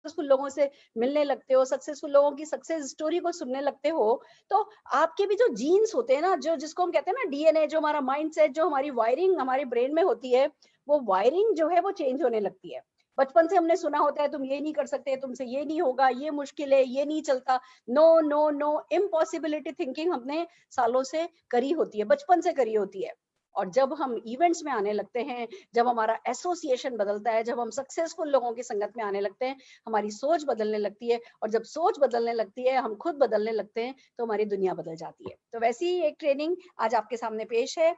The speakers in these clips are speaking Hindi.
सक्सेसफुल लोगों से मिलने लगते हो, सक्सेसफुल लोगों की सक्सेस स्टोरी को सुनने लगते हो, तो आपके भी जो जीन्स होते हैं ना, जो जिसको हम कहते हैं ना डीएनए, जो हमारा माइंडसेट, जो हमारी वायरिंग हमारे ब्रेन में होती है, वो वायरिंग जो है वो चेंज होने लगती है। बचपन से हमने सुना होता है तुम ये नहीं कर सकते, तुमसे ये नहीं होगा, ये मुश्किल है, ये नहीं चलता, no no no, impossibility thinking हमने सालों से करी होती है, बचपन से करी होती है। और जब हम इवेंट्स में आने लगते हैं, जब हमारा एसोसिएशन बदलता है, जब हम सक्सेसफुल लोगों की संगत में आने लगते हैं, हमारी सोच बदलने लगती है, और जब सोच बदलने लगती है, हम खुद बदलने लगते हैं, तो हमारी दुनिया बदल जाती है। तो वैसी ही एक ट्रेनिंग आज आपके सामने पेश है।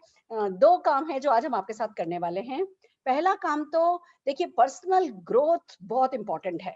2 काम है जो आज हम आपके साथ करने वाले हैं। पहला काम तो देखिए, पर्सनल ग्रोथ बहुत इंपॉर्टेंट है।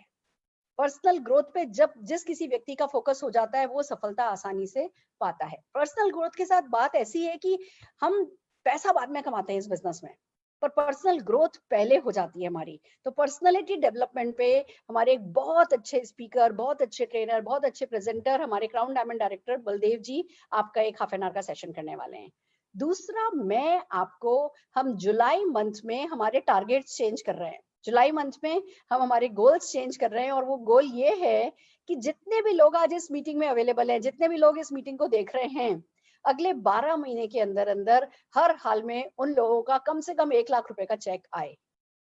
पर्सनल ग्रोथ पे जब जिस किसी व्यक्ति का फोकस हो जाता है, वो सफलता आसानी से पाता है। पर्सनल ग्रोथ के साथ बात ऐसी है कि हम पैसा बाद में कमाते हैं इस बिजनेस में, पर पर्सनल ग्रोथ पहले हो जाती है हमारी। तो पर्सनालिटी डेवलपमेंट पे हमारे एक बहुत अच्छे स्पीकर, बहुत अच्छे ट्रेनर, बहुत अच्छे प्रेजेंटर, हमारे क्राउन डायमंड डायरेक्टर बलदेव जी आपका एक हाफ एन आवर का सेशन करने वाले हैं। दूसरा, मैं आपको, हम जुलाई मंथ में हमारे टारगेट्स चेंज कर रहे हैं। जुलाई मंथ में हम हमारे गोल्स चेंज कर रहे हैं, और वो गोल ये है कि जितने भी लोग आज इस मीटिंग में अवेलेबल हैं, जितने भी लोग इस मीटिंग को देख रहे हैं, अगले 12 महीने के अंदर अंदर हर हाल में उन लोगों का कम से कम 1 लाख रुपए का चेक आए।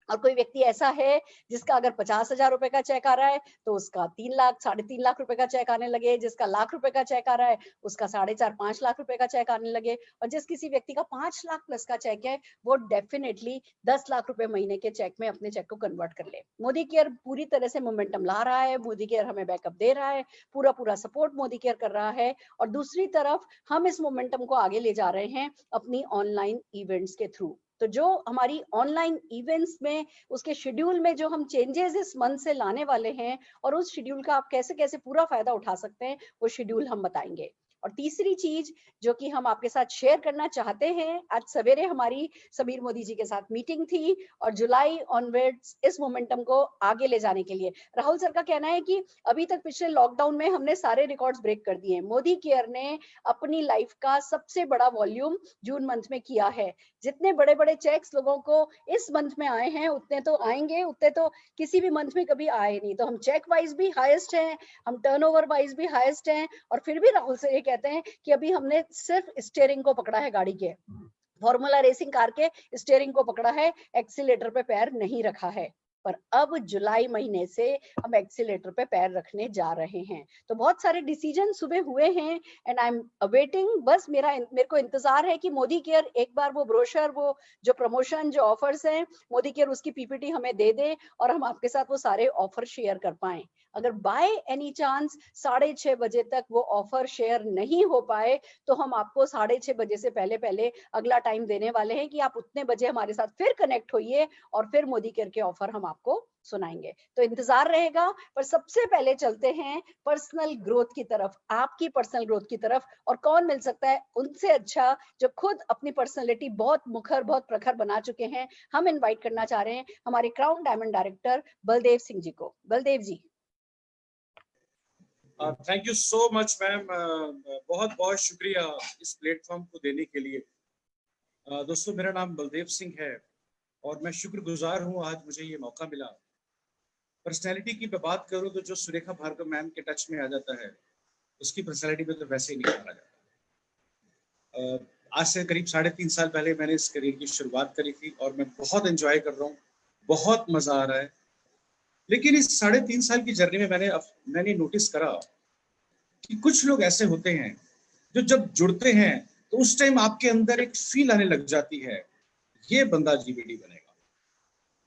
और कोई व्यक्ति ऐसा है जिसका अगर 50,000 रुपए का चेक आ रहा है, तो उसका 3 लाख, 3.5 लाख रुपए का चेक आने लगे। जिसका लाख रुपए का चेक आ रहा है, उसका 4.5-5 लाख रुपए का चेक आने लगे। और जिस किसी व्यक्ति का 5 लाख प्लस का चेक है, वो डेफिनेटली 10 लाख रुपए महीने के चेक में अपने चेक को कन्वर्ट कर ले। मोदी केयर पूरी तरह से मोमेंटम ला रहा है, मोदी केयर हमें बैकअप दे रहा है, पूरा पूरा सपोर्ट मोदी केयर कर रहा है। और दूसरी तरफ हम इस मोमेंटम को आगे ले जा रहे हैं अपनी ऑनलाइन इवेंट्स के थ्रू। तो जो हमारी ऑनलाइन इवेंट्स में, उसके शेड्यूल में जो हम चेंजेस इस मंथ से लाने वाले हैं, और उस शेड्यूल का आप कैसे कैसे पूरा फायदा उठा सकते हैं, वो शेड्यूल हम बताएंगे। और तीसरी चीज जो कि हम आपके साथ शेयर करना चाहते हैं, आज सवेरे हमारी समीर मोदी जी के साथ मीटिंग थी, और जुलाई ऑनवर्ड्स इस मोमेंटम को आगे ले जाने के लिए राहुल सर का कहना है कि अभी तक पिछले लॉकडाउन में हमने सारे रिकॉर्ड्स ब्रेक कर दिए हैं। मोदी केयर ने अपनी लाइफ का सबसे बड़ा वॉल्यूम जून मंथ में किया है। जितने बड़े बड़े चेक्स लोगों को इस मंथ में आए हैं, उतने तो आएंगे, उतने तो किसी भी मंथ में कभी आए नहीं। तो हम चेक वाइज भी हाईएस्ट हैं, हम टर्नओवर वाइज भी हाईएस्ट हैं, और फिर भी राहुल से ये कहते हैं कि अभी हमने सिर्फ स्टीयरिंग को पकड़ा है, गाड़ी के फॉर्मूला रेसिंग कार के स्टीयरिंग को पकड़ा है, एक्सीलेटर पे पैर नहीं रखा है। पर अब जुलाई महीने से हम एक्सीलेटर पे पैर रखने जा रहे हैं। तो बहुत सारे डिसीजन सुबह हुए हैं, एंड आई एम अवेटिंग, बस मेरे को इंतजार है कि मोदी केयर एक बार वो ब्रोशर, वो जो प्रमोशन, जो ऑफर्स हैं, मोदी केयर उसकी पीपीटी हमें दे दे, और हम आपके साथ वो सारे ऑफर शेयर कर पाए। अगर बाय एनी चांस 6:30 बजे तक वो ऑफर शेयर नहीं हो पाए, तो हम आपको 6:30 बजे से पहले पहले अगला टाइम देने वाले हैं कि आप उतने बजे हमारे साथ फिर कनेक्ट होइए, और फिर मोदी केयर के ऑफर हम आपको सुनाएंगे। तो इंतजार रहेगा। पर सबसे पहले चलते हैं पर्सनल ग्रोथ की तरफ, आपकी पर्सनल ग्रोथ की तरफ। और कौन मिल सकता है उनसे अच्छा, जो खुद अपनी पर्सनैलिटी बहुत मुखर, बहुत प्रखर बना चुके हैं। हम इनवाइट करना चाह रहे हैं हमारे crown diamond director Baldev Singh ji को। Baldev ji. Thank you so much ma'am, बहुत बहुत शुक्रिया इस प्लेटफॉर्म को देने के लिए। दोस्तों, मेरा नाम बलदेव सिंह है, और मैं शुक्रगुजार हूँ आज मुझे ये मौका मिला। पर्सनैलिटी की मैं बात करूँ तो जो सुरेखा भार्गव मैम के टच में आ जाता है, उसकी पर्सनैलिटी में तो वैसे ही नहीं माना जाता। आज से करीब 3.5 साल पहले मैंने इस करियर की शुरुआत करी थी, और मैं बहुत एंजॉय कर रहा हूँ, बहुत मजा आ रहा है। लेकिन इस 3.5 साल की जर्नी में मैंने नोटिस करा कि कुछ लोग ऐसे होते हैं जो जब जुड़ते हैं तो उस टाइम आपके अंदर एक फील आने लग जाती है, ये बंदा जीबीडी बनेगा।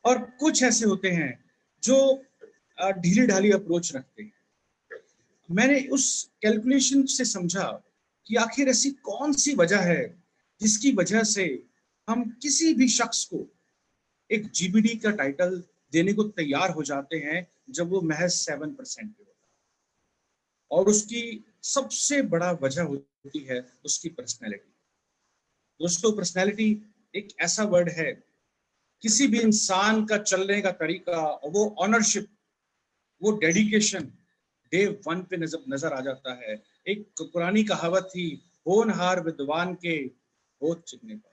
और कुछ ऐसे होते हैं जो ढीली ढाली अप्रोच रखते हैं। मैंने उस कैलकुलेशन से समझा कि आखिर ऐसी कौन सी वजह है जिसकी वजह से हम किसी भी शख्स को एक जीबीडी का टाइटल देने को तैयार हो जाते हैं जब वो महज 7% पे होता है। और उसकी सबसे बड़ा वजह होती है उसकी पर्सनैलिटी। दोस्तों, पर्सनैलिटी एक ऐसा वर्ड है, किसी भी इंसान का चलने का तरीका, वो ऑनरशिप, वो डेडिकेशन डे 1 पे नजर आ जाता है। एक पुरानी कहावत थी, होनहार विद्वान के होठ चिकने पर।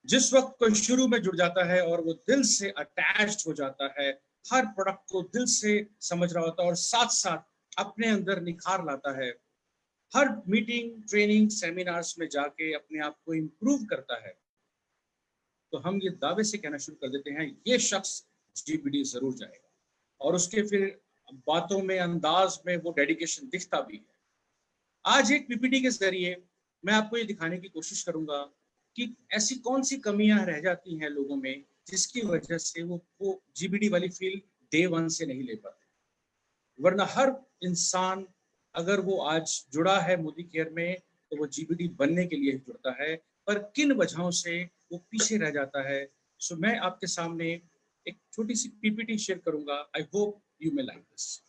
जिस वक्त कोई शुरू में जुड़ जाता है और वो दिल से अटैच्ड हो जाता है, हर प्रोडक्ट को दिल से समझ रहा होता है और साथ साथ अपने अंदर निखार लाता है, हर मीटिंग, ट्रेनिंग, सेमिनार्स में जाके अपने आप को इम्प्रूव करता है, तो हम ये दावे से कहना शुरू कर देते हैं ये शख्स जीपीटी जरूर जाएगा। और उसके फिर बातों में, अंदाज में वो डेडिकेशन दिखता भी है। आज एक पीपीटी के जरिए मैं आपको ये दिखाने की कोशिश करूंगा कि ऐसी कौन सी कमियां रह जाती हैं लोगों में जिसकी वजह से वो जीबीडी वाली फील डे वन से नहीं ले पाते। वरना हर इंसान अगर वो आज जुड़ा है मोदी केयर में तो वो जीबीडी बनने के लिए ही जुड़ता है, पर किन वजहों से वो पीछे रह जाता है। सो मैं आपके सामने एक छोटी सी पीपीटी शेयर करूंगा। I hope you may like this.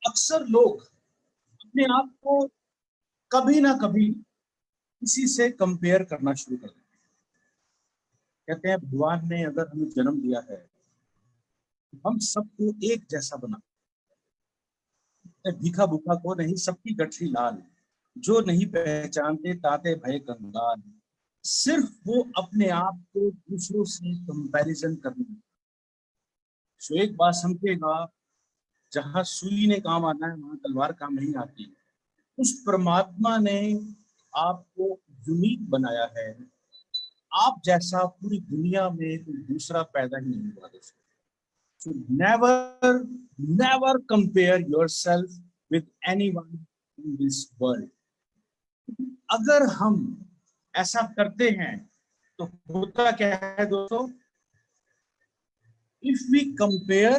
अक्सर लोग अपने आप को कभी ना कभी किसी से कंपेयर करना शुरू कर देते हैं। कहते हैं भगवान ने अगर हमें जन्म दिया है तो हम सबको एक जैसा बना, भीखा भूखा को नहीं सबकी गठरी लाल, जो नहीं पहचानते ताते भय कंगाल, सिर्फ वो अपने आप को दूसरों से कंपैरिजन करने। सो एक बात समझेगा, जहां सुई ने काम आना है वहां तलवार काम नहीं आती। उस परमात्मा ने आपको यूनिक बनाया है, आप जैसा पूरी दुनिया में कोई दूसरा पैदा ही नहीं हुआ दोस्तों। So never compare yourself with anyone in this world. अगर हम ऐसा करते हैं तो होता क्या है दोस्तों, if we compare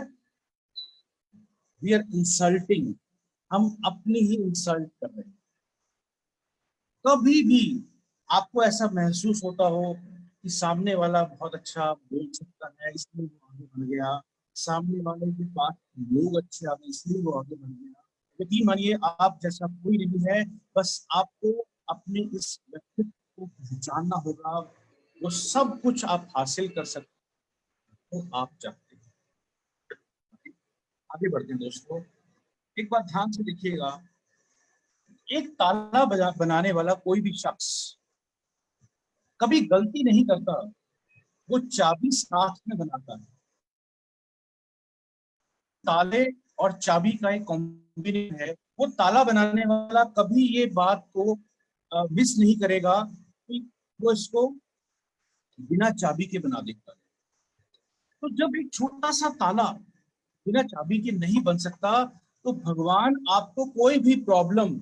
we are insulting, हम अपनी ही इंसल्ट कर रहे हैं। कभी भी आपको ऐसा महसूस होता हो कि सामने वाला बहुत अच्छा बोल सकता है इसलिए वो आगे बढ़ गया, सामने वाले के पास लोग अच्छे आ गए इसलिए वो आगे बढ़ गया, यकीन मानिए आप जैसा कोई नहीं है। बस आपको अपने इस व्यक्तित्व को पहचानना होगा, वो सब कुछ आप हासिल कर सकते हो आप चाहते हैं। आगे बढ़ते हैं दोस्तों, एक बात ध्यान से देखिएगा, एक ताला बनाने वाला कोई भी शख्स कभी गलती नहीं करता, वो चाबी साथ में बनाता है। ताले और चाबी का एक कॉम्बिनेशन है। वो ताला बनाने वाला कभी ये बात को मिस नहीं करेगा कि वो इसको बिना चाबी के बना देता है। तो जब एक छोटा सा ताला बिना चाबी के नहीं बन सकता, तो भगवान आपको कोई भी प्रॉब्लम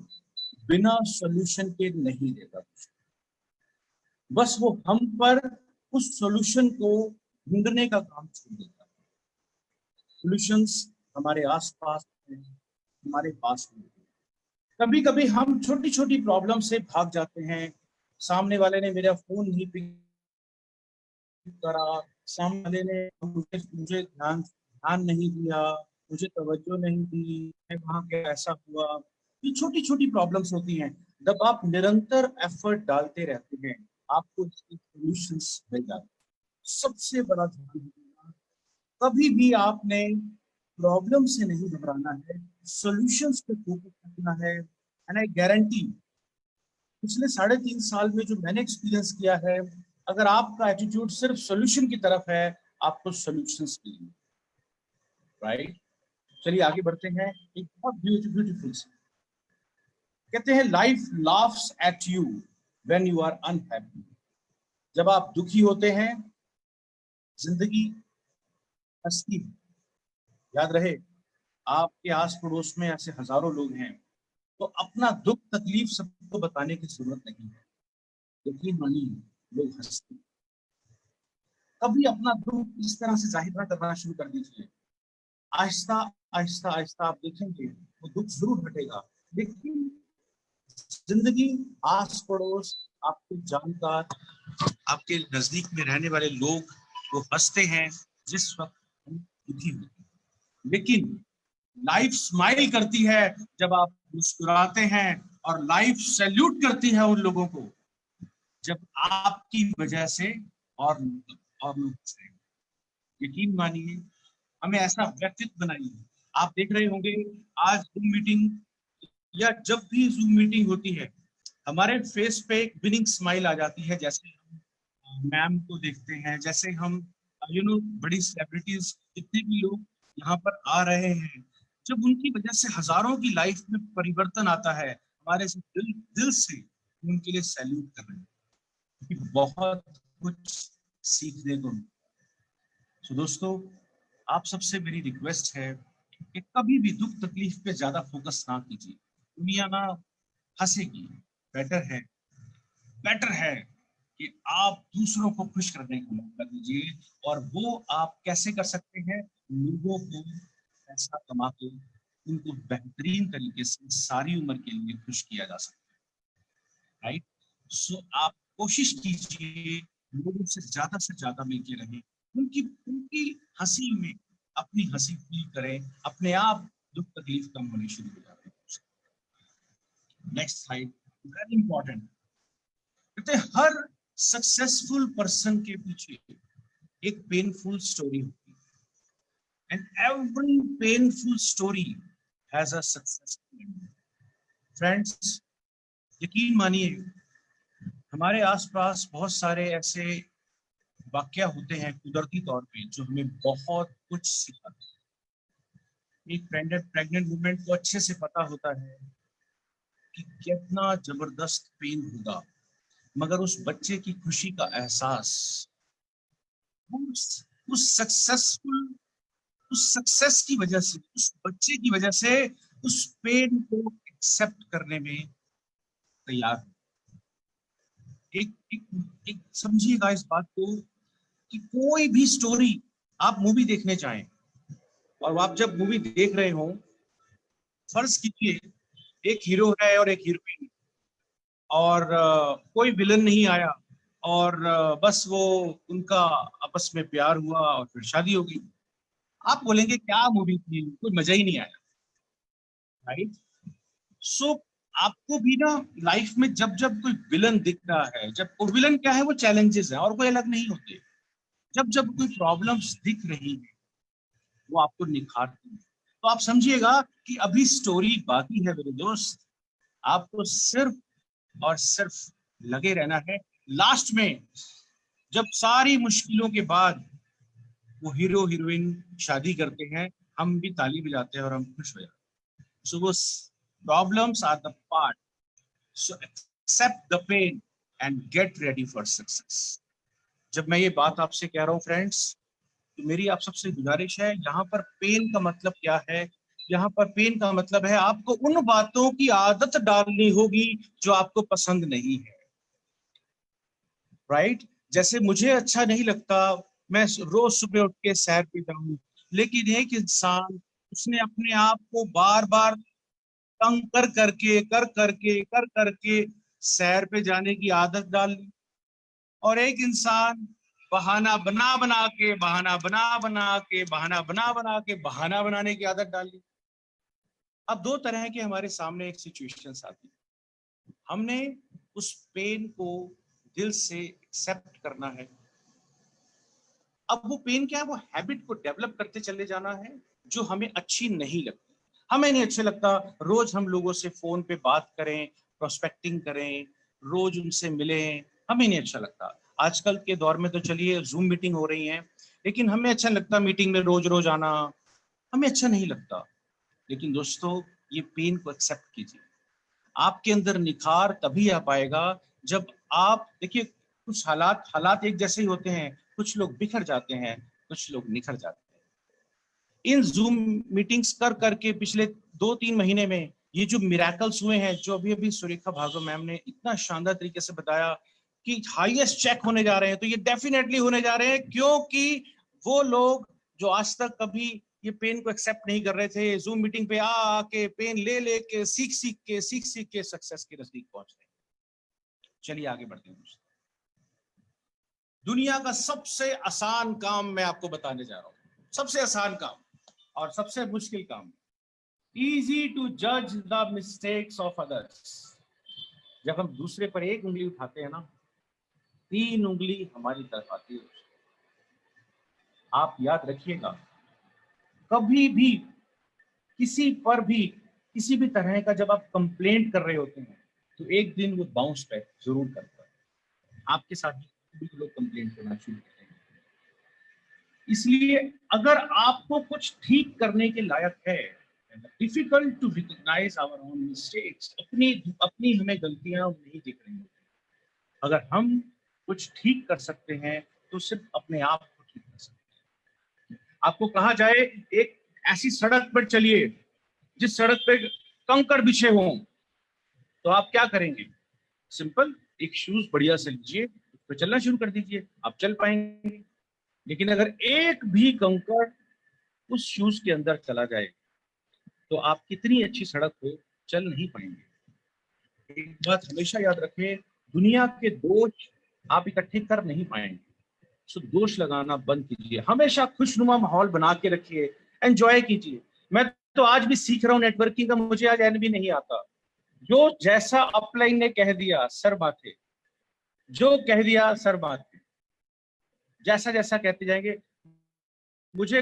बिना सॉल्यूशन के नहीं देता। बस वो हम पर उस सॉल्यूशन को ढूंढने का काम छोड़ देता है। सॉल्यूशंस हमारे आसपास हैं, हमारे पास में। कभी कभी हम छोटी छोटी प्रॉब्लम से भाग जाते हैं, सामने वाले ने मेरा फोन नहीं पिक करा, सामने वाले ने मुझे ध्यान नहीं दिया, मुझे तवज्जो नहीं दी, वहां क्या ऐसा हुआ। ये छोटी छोटी प्रॉब्लम्स होती हैं। जब आप निरंतर एफर्ट डालते रहते हैं आपको इसके सॉल्यूशंस मिल जाते हैं। सबसे बड़ा ध्यान, कभी भी आपने प्रॉब्लम से नहीं घबराना है, सॉल्यूशंस पे फोकस करना है। एंड आई गारंटी पिछले 3.5 साल में जो मैंने एक्सपीरियंस किया है, अगर आपका एटीट्यूड सिर्फ सॉल्यूशन की तरफ है आपको सॉल्यूशंस मिलेंगे। राइट, चलिए आगे बढ़ते हैं। एक बहुत ब्यूटीफुल से कहते हैं, life laughs at you when you are unhappy. जब आप दुखी होते हैं जिंदगी हंसती है। याद रहे, आपके आस पड़ोस में ऐसे हजारों लोग हैं, तो अपना दुख तकलीफ सबको बताने की जरूरत नहीं है। यकीन मानिए लोग हंसते। कभी अपना दुख इस तरह से जाहिर ना करना शुरू कर दीजिए। आहिस्ता आहिस्ता आहिस्ता आप देखेंगे वो दुख जरूर हटेगा। लेकिन जिंदगी, आस पड़ोस, आपके जानकार, आपके नजदीक में रहने वाले लोग वो हंसते हैं जिस वक्त हम दुखी होते हैं। लेकिन लाइफ स्माइल करती है जब आप मुस्कुराते हैं, और लाइफ सैल्यूट करती है उन लोगों को जब आपकी वजह से और लोग। यकीन मानिए, हमें ऐसा व्यक्तित्व बनाइए, आप देख रहे होंगे आज जूम मीटिंग या जब भी जूम मीटिंग होती है, हमारे फेस पे एक विनिंग स्माइल आ जाती है, जैसे हम मैम को देखते हैं, जैसे हम बड़ी सेलिब्रिटीज जितने भी लोग यहाँ पर आ रहे हैं, जब उनकी वजह से हजारों की लाइफ में परिवर्तन आता है, हमारे से दिल दिल से उनके लिए सैल्यूट कर रहे हैं, क्योंकि बहुत कुछ सीखने को मिलता है। तो दोस्तों, आप सबसे मेरी रिक्वेस्ट है कि कभी भी दुख तकलीफ पे ज्यादा फोकस ना कीजिए। दुनिया ना हंसेगी। बेटर है बेटर है कि आप दूसरों को खुश करने का मौका दीजिए। और वो आप कैसे कर सकते हैं? लोगों को पैसा कमा के उनको बेहतरीन तरीके से सारी उम्र के लिए खुश किया जा सकता है। राइट? सो आप कोशिश कीजिए लोगों से ज्यादा मिलके रहें, उनकी उनकी हंसी में अपनी हंसी फील करें, अपने आप दुख तकलीफ कम होनी शुरू हो जाती है। Next slide, very important. कहते हैं हर सक्सेसफुल पर्सन के पीछे एक पेनफुल स्टोरी होती है, and every painful story has a successful ending. Friends, यकीन मानिए, हमारे आसपास बहुत सारे ऐसे वाक्य होते हैं कुदरती तौर पे जो हमें बहुत कुछ सिखाते हैं। एक प्रेग्नेंट वुमेन को अच्छे से पता होता है कि कितना जबरदस्त पेन होगा, मगर उस बच्चे की खुशी का एहसास उस सक्सेसफुल उस सक्सेस की वजह से, उस बच्चे की वजह से उस पेन को एक्सेप्ट करने में तैयार हो। एक एक, एक समझिएगा इस बात को कि कोई भी स्टोरी आप मूवी देखने जाएं और आप जब मूवी देख रहे हो, फर्ज कीजिए एक हीरो है और एक हीरोइन, और कोई विलन नहीं आया, और बस वो उनका आपस में प्यार हुआ और फिर शादी हो गई। आप बोलेंगे क्या मूवी थी, कोई मजा ही नहीं आया। राइट? सो आपको भी ना लाइफ में जब जब कोई विलन दिख रहा है, जब वो विलन क्या है, वो चैलेंजेस है और कोई अलग नहीं होते, जब जब कोई प्रॉब्लम्स दिख रही है वो आपको निखारती है, तो आप समझिएगा कि अभी स्टोरी बाकी है मेरे दोस्त। आपको सिर्फ और सिर्फ लगे रहना है। लास्ट में जब सारी मुश्किलों के बाद वो हीरो हीरोइन शादी करते हैं, हम भी ताली बजाते हैं और हम खुश हो जाते हैं। सो वो problems are the part, so accept the pain and get ready for success. जब मैं ये बात आपसे कह रहा हूँ फ्रेंड्स, तो मेरी आप सबसे गुजारिश है, यहाँ पर पेन का मतलब क्या है? यहाँ पर पेन का मतलब है आपको उन बातों की आदत डालनी होगी जो आपको पसंद नहीं है। राइट? जैसे मुझे अच्छा नहीं लगता मैं रोज सुबह उठ के सैर पे जाऊं, लेकिन एक इंसान, उसने अपने आप को बार बार तंग कर करके सैर पे जाने की आदत डाल ली। और एक इंसान बहाना बनाने की आदत डाल ली। अब दो तरह के हमारे सामने एक सिचुएशन आती है। हमने उस पेन को दिल से एक्सेप्ट करना है। अब वो पेन क्या है? वो हैबिट को डेवलप करते चले जाना है जो हमें अच्छी नहीं लगती। हमें नहीं अच्छा लगता रोज हम लोगों से फोन पे बात करें, प्रोस्पेक्टिंग करें, रोज उनसे मिलें, हमें नहीं अच्छा लगता। आजकल के दौर में तो चलिए जूम मीटिंग हो रही है, लेकिन हमें अच्छा लगता मीटिंग में रोज रोज आना, हमें अच्छा नहीं लगता। लेकिन दोस्तों, ये पेन को एक्सेप्ट कीजिए। आपके अंदर निखार तभी आ पाएगा जब आप देखिए, कुछ हालात हालात एक जैसे ही होते हैं, कुछ लोग बिखर जाते हैं, कुछ लोग निखर जाते हैं। इन जूम मीटिंग्स कर करके पिछले 2-3 महीने में ये जो मिराकल्स हुए हैं, जो अभी अभी सुरेखा भार्गव मैम ने इतना शानदार तरीके से बताया कि हाईएस्ट चेक होने जा रहे हैं, तो ये डेफिनेटली होने जा रहे हैं, क्योंकि वो लोग जो आज तक कभी ये पेन को एक्सेप्ट नहीं कर रहे थे, जूम मीटिंग पे आके पेन ले लेके सीख सीख के सक्सेस के नजदीक पहुंच रहे हैं। चलिए आगे बढ़ते हैं। दुनिया का सबसे आसान काम मैं आपको बताने जा रहा हूं, सबसे आसान काम और सबसे मुश्किल काम। इजी टू जज द मिस्टेक्स ऑफ अदर्स। जब हम दूसरे पर एक उंगली उठाते हैं ना, 3 उंगली हमारी तरफ आती है। आप याद रखिएगा, कभी भी किसी पर भी किसी भी तरह का जब आप कंप्लेंट कर रहे होते हैं तो एक दिन वो बाउंस बैक जरूर करता है। आपके साथ भी लोग कंप्लेंट करना शुरू करते हैं। इसलिए अगर आपको कुछ ठीक करने के लायक है, difficult to recognise our own mistakes, अपनी अपनी हमें गलतियां नहीं दिख रही होती। अगर हम कुछ ठीक कर सकते हैं तो सिर्फ अपने आप को ठीक कर सकते हैं। आपको कहा जाए एक ऐसी सड़क पर चलिए जिस सड़क पे कंकड़ बिछे हों, तो आप क्या करेंगे? सिंपल, एक शूज बढ़िया से लीजिए, उस पर चलना शुरू कर दीजिए, आप चल पाएंगे। लेकिन अगर एक भी कंकड़ उस शूज के अंदर चला जाए तो आप कितनी अच्छी सड़क हो चल नहीं पाएंगे। एक बात हमेशा याद रखें, दुनिया के दोष आप इकट्ठे कर नहीं पाएंगे, सो दोष लगाना बंद कीजिए। हमेशा खुशनुमा माहौल बना के रखिए, एंजॉय कीजिए। मैं तो आज भी सीख रहा हूँ नेटवर्किंग का, मुझे आज एन भी नहीं आता। जो जैसा अपलाइन ने कह दिया सर बातें, जो कह दिया सर बातें, जैसा जैसा कहते जाएंगे। मुझे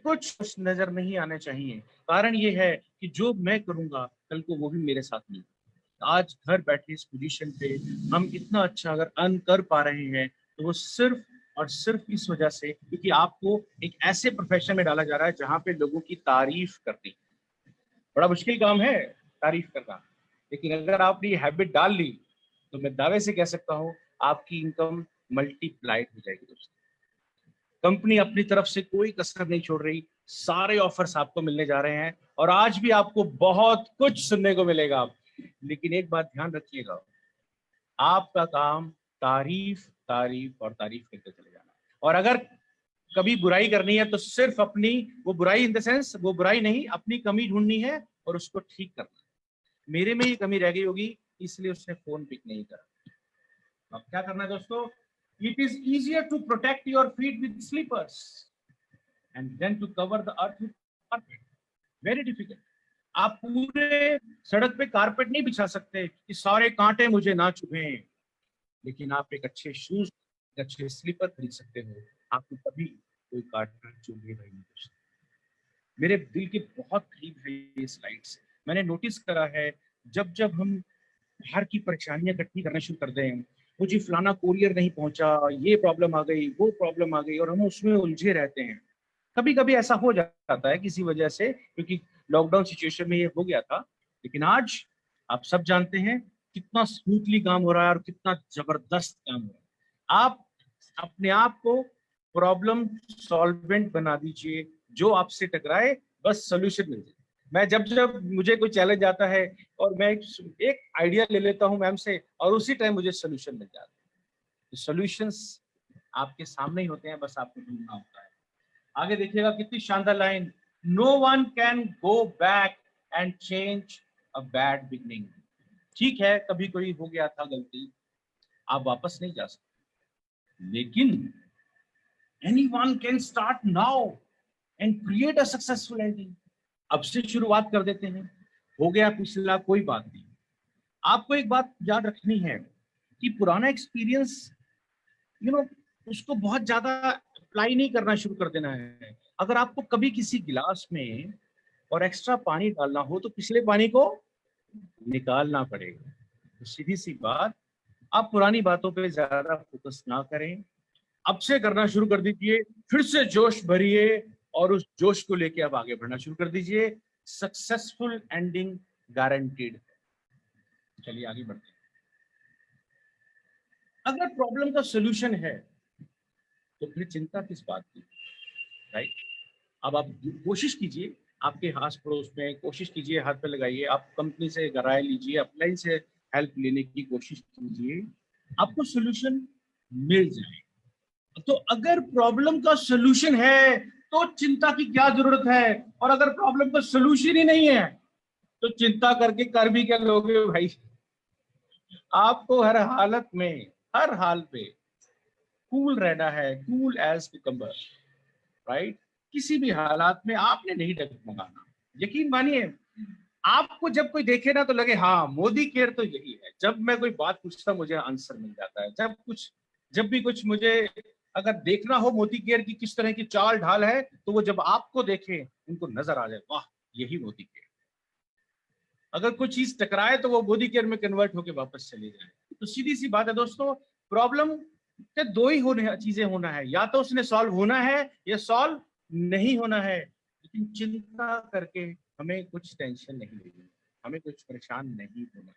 कुछ नजर नहीं आने चाहिए। कारण ये है कि जो मैं करूंगा कल को वो भी मेरे साथ नहीं। आज घर बैठे इस पोजीशन पे हम इतना अच्छा अगर अर्न कर पा रहे हैं तो वो सिर्फ और सिर्फ इस वजह से क्योंकि आपको एक ऐसे प्रोफेशन में डाला जा रहा है जहां पे लोगों की तारीफ करनी। बड़ा मुश्किल काम है तारीफ करना, लेकिन अगर आपने ये हैबिट डाल ली तो मैं दावे से कह सकता हूँ आपकी इनकम मल्टीप्लाइड हो जाएगी दोस्तों। कंपनी अपनी तरफ से कोई कसर नहीं छोड़ रही, सारे ऑफर्स आपको मिलने जा रहे हैं और आज भी आपको बहुत कुछ सुनने को मिलेगा। लेकिन एक बात ध्यान रखिएगा, आपका काम तारीफ तारीफ और तारीफ करते चले जाना। और अगर कभी बुराई करनी है तो सिर्फ अपनी, वो बुराई इन द सेंस वो बुराई नहीं, अपनी कमी ढूंढनी है और उसको ठीक करना है। मेरे में ये कमी रह गई होगी इसलिए उसने फोन पिक नहीं करा। अब क्या करना है दोस्तों? It is easier to protect your feet with slippers and then to cover the earth with carpet. Very difficult. आप पूरे सड़क पे कारपेट नहीं बिछा सकते कि सारे कांटे मुझे ना चुभें, लेकिन आप एक अच्छे शूज, एक अच्छे स्लीपर खरीद सकते हो, आपको कभी कोई कांटा चुभेगा नहीं। मेरे दिल के बहुत करीब है ये स्लाइड्स। मैंने नोटिस करा है जब जब हम बाहर की परेशानियां इकट्ठी करना शुरू कर दें, मुझे फलाना कोरियर नहीं पहुंचा, ये प्रॉब्लम आ गई, वो प्रॉब्लम आ गई, और हम उसमें उलझे रहते हैं। कभी कभी ऐसा हो जाता है किसी वजह से, क्योंकि लॉकडाउन सिचुएशन में ये हो गया था। लेकिन आज आप सब जानते हैं कितना स्मूथली काम हो रहा है और कितना जबरदस्त काम हो रहा है। आप अपने आप को प्रॉब्लम सॉल्वेंट बना दीजिए, जो आपसे टकराए बस सोल्यूशन मिल जाए। मैं जब जब मुझे कोई चैलेंज आता है और मैं एक आइडिया ले लेता हूं मैम से और उसी टाइम मुझे सोल्यूशन मिल जाता है। सॉल्यूशंस आपके सामने ही होते हैं, बस आपको ढूंढना होता है। आगे देखिएगा कितनी शानदार line, no one can go back and change a bad beginning. ठीक है, कभी कोई हो गया था गलती, आप वापस नहीं जा सकते, लेकिन anyone can start now and create a successful ending. अब से शुरुआत कर देते हैं, हो गया पिछला कोई बात नहीं। आपको एक बात याद रखनी है कि पुराना एक्सपीरियंस उसको बहुत ज्यादा अप्लाई नहीं करना शुरू कर देना है। अगर आपको कभी किसी गिलास में और एक्स्ट्रा पानी डालना हो तो पिछले पानी को निकालना पड़ेगा। तो सीधी सी बात, आप पुरानी बातों पे ज्यादा फोकस ना करें, अब से करना शुरू कर दीजिए। फिर से जोश भरिए और उस जोश को लेके आप आगे बढ़ना शुरू कर दीजिए। Successful ending guaranteed. चलिए आगे बढ़ते हैं। अगर प्रॉब्लम का सॉल्यूशन है तो फिर चिंता किस बात की, राइट? अब आप कोशिश कीजिए, आपके आस पड़ोस में कोशिश कीजिए, हाथ पे लगाइए, आप कंपनी से राय लीजिए, अपलाइन से हेल्प लेने की कोशिश कीजिए, आपको सॉल्यूशन मिल जाए। तो अगर प्रॉब्लम का सॉल्यूशन है तो चिंता की क्या जरूरत है, और अगर प्रॉब्लम का सॉल्यूशन ही नहीं है तो चिंता करके कर भी क्या लोगे भाई? आपको हर हालत में, हर हाल पे कूल रहना है, कूल एज कुकम्बर, राइट? किसी भी हालात में आपने नहीं डगमगाना। यकीन मानिए, आपको जब कोई देखे ना तो लगे हाँ मोदी केयर तो यही है। जब मैं कोई बात पूछता मुझे आंसर मिल जाता है। जब भी कुछ मुझे अगर देखना हो मोदी केयर की किस तरह की चाल ढाल है, तो वो जब आपको देखे उनको नजर आ जाए, वाह यही मोदी केयर। अगर कुछ चीज टकराए तो वो मोदी केयर में कन्वर्ट होकर वापस चले जाए। तो सीधी सी बात है दोस्तों, प्रॉब्लम के दो ही चीजें होना है, या तो उसने सॉल्व होना है या सॉल्व नहीं होना है। लेकिन चिंता करके हमें कुछ टेंशन नहीं लेनी, हमें कुछ परेशान नहीं होना।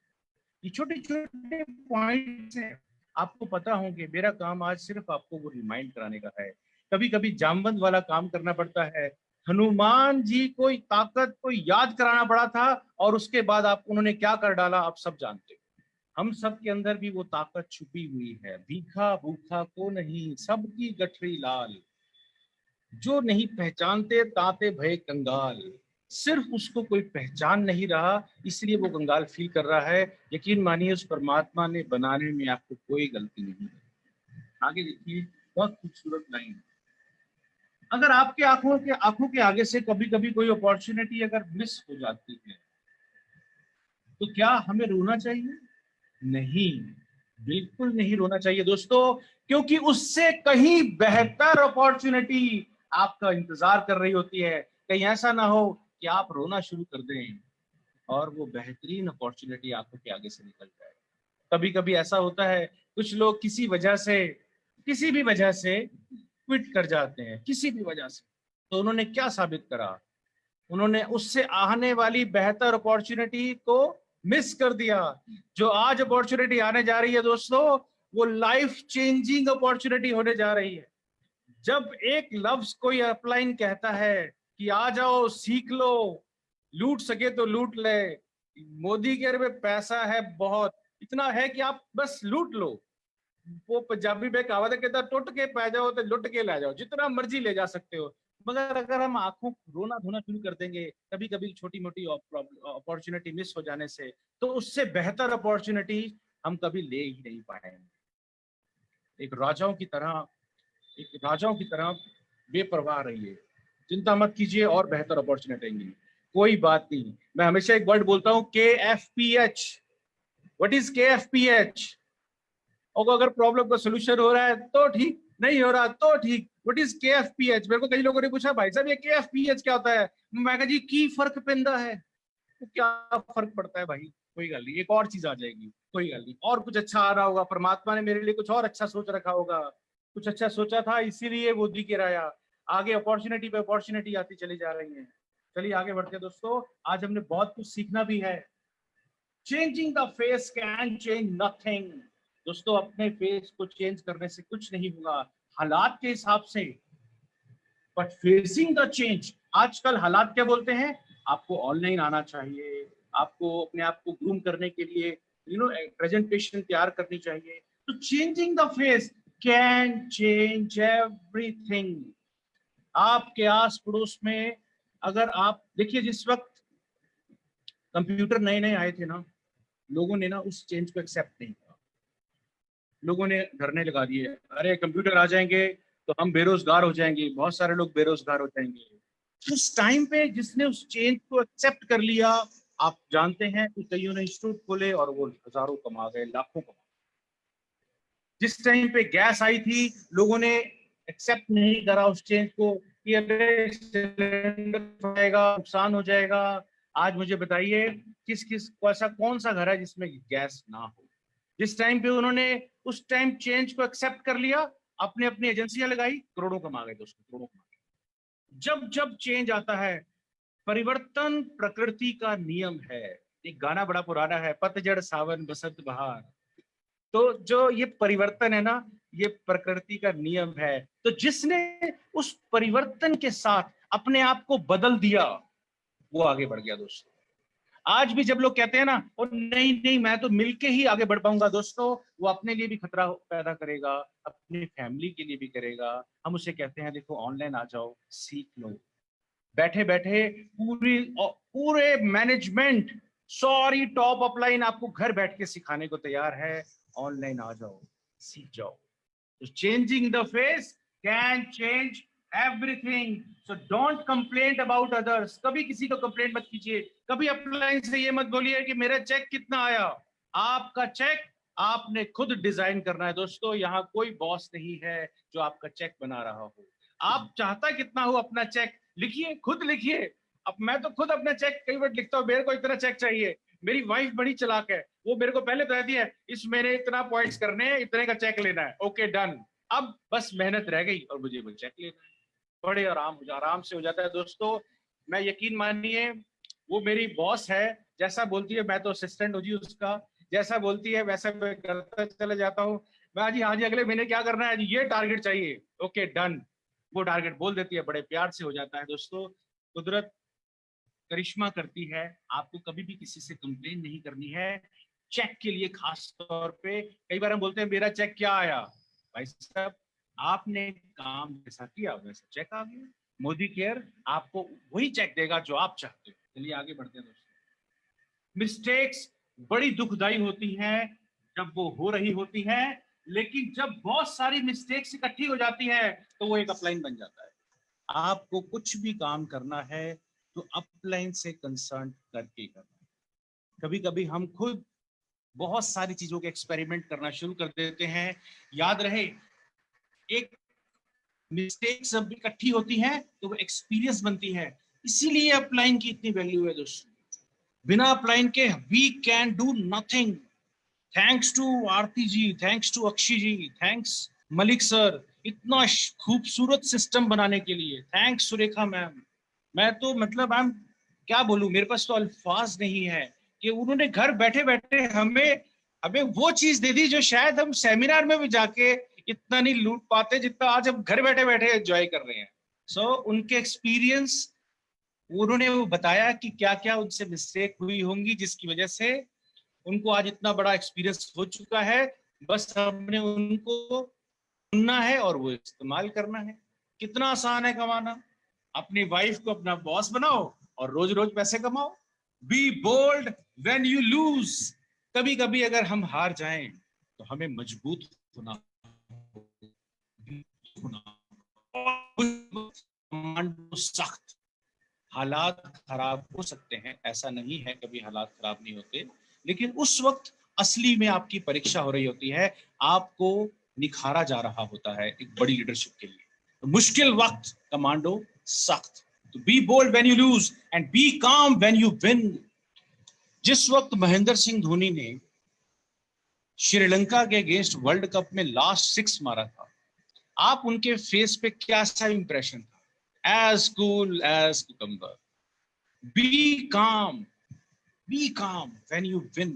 ये छोटे छोटे पॉइंट्स हैं, आपको पता होंगे। मेरा काम आज सिर्फ आपको वो रिमाइंड कराने का है। कभी कभी जामबंद वाला काम करना पड़ता है। हनुमान जी को ताकत को याद कराना पड़ा था, और उसके बाद आप उन्होंने क्या कर डाला आप सब जानते हो। हम सब के अंदर भी वो ताकत छुपी हुई है। भीखा भूखा को नहीं, सबकी गठरी लाल, जो नहीं पहचानते ताते भय कंगाल। सिर्फ उसको कोई पहचान नहीं रहा, इसलिए वो कंगाल फील कर रहा है। यकीन मानिए उस परमात्मा ने बनाने में आपको कोई गलती नहीं है। आगे देखिए, बहुत खूबसूरत लाइन। अगर आपके आंखों के आगे से कभी कभी कोई अपॉर्चुनिटी अगर मिस हो जाती है, तो क्या हमें रोना चाहिए? नहीं, बिल्कुल नहीं रोना चाहिए दोस्तों, क्योंकि उससे कहीं बेहतर अपॉर्चुनिटी आपका इंतजार कर रही होती है। कहीं ऐसा ना हो कि आप रोना शुरू कर दें और वो बेहतरीन अपॉर्चुनिटी आंखों के आगे से निकल जाए। कभी कभी ऐसा होता है, कुछ लोग किसी भी वजह से क्विट कर जाते हैं, किसी भी वजह से। तो उन्होंने क्या साबित करा? उन्होंने उससे आने वाली बेहतर अपॉर्चुनिटी को मिस कर दिया। जो आज अपॉर्चुनिटी आने जा रही है दोस्तों, वो लाइफ चेंजिंग अपॉर्चुनिटी होने जा रही है। जब एक लफ्ज कोई अपलाइन कहता है कि आ जाओ सीख लो, लूट सके तो लूट ले, मोदी केयर में पैसा है बहुत, इतना है कि आप बस लूट लो। वो पंजाबी में कहावत है, कहता टुट के पै जाओ तो लुट के ले जाओ, जितना मर्जी ले जा सकते हो। मगर अगर हम आंखों रोना धोना शुरू कर देंगे कभी कभी छोटी मोटी अपॉर्चुनिटी मिस हो जाने से, तो उससे बेहतर अपॉर्चुनिटी हम कभी ले ही नहीं पाएंगे। एक राजाओं की तरह बेपरवाह रहिए, चिंता मत कीजिए, और बेहतर अपॉर्चुनिटी आएंगी। कोई बात नहीं। मैं हमेशा एक वर्ड बोलता हूँ, KFPH। What is KFPH? और अगर प्रॉब्लम का सोल्यूशन हो रहा है तो ठीक, नहीं हो रहा तो ठीक। What is KFPH? मेरे को कई लोगों ने पूछा, भाई साहब ये KFPH क्या होता है? मैं कहा जी की फर्क पैंदा है। तो क्या फर्क पड़ता है भाई? कोई गल नहीं, एक और चीज आ जाएगी, कोई गल नहीं। और कुछ अच्छा आ रहा होगा, परमात्मा ने मेरे लिए कुछ और अच्छा सोच रखा होगा, कुछ अच्छा सोचा था इसीलिए वो दिख रहा। आगे अपॉर्चुनिटी पे अपॉर्चुनिटी आती चली जा रही है। चलिए आगे बढ़ते हैं दोस्तों, आज हमने बहुत कुछ सीखना भी है। Changing the face can change nothing. दोस्तों अपने फेस को चेंज करने से कुछ नहीं होगा, हालात के हिसाब से। बट फेसिंग द चेंज, आजकल हालात क्या बोलते हैं? आपको ऑनलाइन आना चाहिए, आपको अपने आप को ग्रूम करने के लिए प्रेजेंटेशन तैयार करनी चाहिए। तो changing the face can change everything. आपके आस पड़ोस में अगर आप देखिए, जिस वक्त कंप्यूटर नए नए आए थे ना, लोगों ने ना उस चेंज को एक्सेप्ट नहीं किया। लोगों ने धरने लगा दिए, अरे कंप्यूटर आ जाएंगे तो हम बेरोजगार हो जाएंगे, बहुत सारे लोग बेरोजगार हो जाएंगे। उस टाइम पे जिसने उस चेंज को एक्सेप्ट कर लिया, आप जानते हैं कि कईयों ने इंस्टीट्यूट खोले और वो हजारों कमा गए, लाखों कमा गए। जिस टाइम पे गैस आई थी, लोगों ने एक्सेप्ट नहीं करा उस चेंज को कि अरे सिलेंडर आएगा, नुकसान हो जाएगा। आज मुझे बताइए किस किस को ऐसा कौन सा घर है जिसमें गैस ना हो? जिस टाइम पे उन्होंने उस टाइम चेंज को एक्सेप्ट कर लिया, अपनी अपनी एजेंसियां लगाई, करोड़ों कमा गए दोस्तों, करोड़ों कमा गए। जब जब चेंज आता है, परिवर्तन प्रकृति का नियम है। एक गाना बड़ा पुराना है, पतझड़ सावन बसंत बहार। तो जो ये परिवर्तन है ना, ये प्रकृति का नियम है। तो जिसने उस परिवर्तन के साथ अपने आप को बदल दिया, वो आगे बढ़ गया दोस्तों। आज भी जब लोग कहते हैं ना, और नहीं नहीं मैं तो मिलके ही आगे बढ़ पाऊंगा, दोस्तों वो अपने लिए भी खतरा पैदा करेगा, अपनी फैमिली के लिए भी करेगा। हम उसे कहते हैं देखो ऑनलाइन आ जाओ, सीख लो। बैठे बैठे पूरे मैनेजमेंट, सॉरी टॉप अपलाइन आपको घर बैठ के सिखाने को तैयार है। ऑनलाइन आ जाओ, सीख जाओ। तो changing the face can change everything. So don't complain about others. कभी किसी को कंप्लेंट मत कीजिए, कभी अपलाइन से ये मत बोलिए कि मेरा चेक कितना आया। आपका चेक आपने खुद डिजाइन करना है दोस्तों। यहाँ कोई बॉस नहीं है जो आपका चेक बना रहा हो। आप चाहता कितना हो अपना चेक लिखिए, खुद लिखिए, अब मैं तो खुद अपने चेक कई बार लिखता हूँ, मेरे को इतना चेक चाहिए। मेरी वाइफ बड़ी चालाक है, वो मेरे को पहले बता दी है इस महीने इतना पॉइंट्स करने हैं, इतने का चेक लेना है, ओके डन। अब बस मेहनत रह गई और मुझे वो चेक लेना है, बड़े आराम से हो जाता है दोस्तों। मैं यकीन मानिए वो मेरी बॉस है, जैसा बोलती है मैं तो असिस्टेंट हो जी उसका, जैसा बोलती है वैसा मैं करता चले जाता हूँ। मैं हाँ जी अगले महीने क्या करना है जी, ये टारगेट चाहिए, ओके डन। वो टारगेट बोल देती है, बड़े प्यार से हो जाता है दोस्तों। कुदरत करिश्मा करती है, आपको कभी भी किसी से कंप्लेन नहीं करनी है चेक के लिए। खास तौर पे कई बार हम बोलते हैं मेरा चेक क्या आया, भाई साहब आपने काम जैसा किया वैसा चेक आ गया। मोदी केयर आपको वही चेक देगा जो आप चाहते हो। चलिए आगे बढ़ते हैं दोस्तों। मिस्टेक्स बड़ी दुखदाई होती हैं जब वो हो रही होती है, लेकिन जब बहुत सारी मिस्टेक्स इकट्ठी हो जाती है तो वो एक अपलाइन बन जाता है। आपको कुछ भी काम करना है तो अपलाइन से कंसर्न करके करना। कभी कभी हम खुद बहुत सारी चीजों के एक्सपेरिमेंट करना शुरू कर देते हैं। याद रहे एक मिस्टेक जब इकट्ठी होती है तो वो एक्सपीरियंस बनती है, इसीलिए अपलाइन की इतनी वैल्यू है दोस्तों। बिना अपलाइन के we can do nothing. Thanks to Aarti ji, thanks to Akshay ji, thanks Malik sir इतना खूबसूरत सिस्टम बनाने के लिए, थैंक्स सुरेखा मैम। मैं तो मतलब हम क्या बोलूं, मेरे पास तो अल्फाज नहीं है कि उन्होंने घर बैठे बैठे हमें हमें वो चीज दे दी जो शायद हम सेमिनार में भी जाके इतना नहीं लूट पाते जितना आज हम घर बैठे बैठे एंजॉय कर रहे हैं। सो उनके एक्सपीरियंस, उन्होंने वो बताया कि क्या क्या उनसे मिस्टेक हुई होंगी जिसकी वजह से उनको आज इतना बड़ा एक्सपीरियंस हो चुका है। बस हमने उनको सुनना है और वो इस्तेमाल करना है। कितना आसान है कमाना। अपनी वाइफ को अपना बॉस बनाओ और रोज रोज पैसे कमाओ। Be bold when you lose. कभी कभी अगर हम हार जाएं तो हमें मजबूत होना, सख्त। हालात खराब हो सकते हैं, ऐसा नहीं है कभी हालात खराब नहीं होते, लेकिन उस वक्त असली में आपकी परीक्षा हो रही होती है, आपको निखारा जा रहा होता है एक बड़ी लीडरशिप के लिए। तो मुश्किल वक्त कमांडो सख्त। तो be bold when you lose and be calm when you win. जिस वक्त महेंद्र सिंह धोनी ने श्रीलंका के अगेंस्ट वर्ल्ड कप में लास्ट 6 मारा था, आप उनके फेस पे क्या सा इंप्रेशन था? As cool as cucumber. Be calm when you win.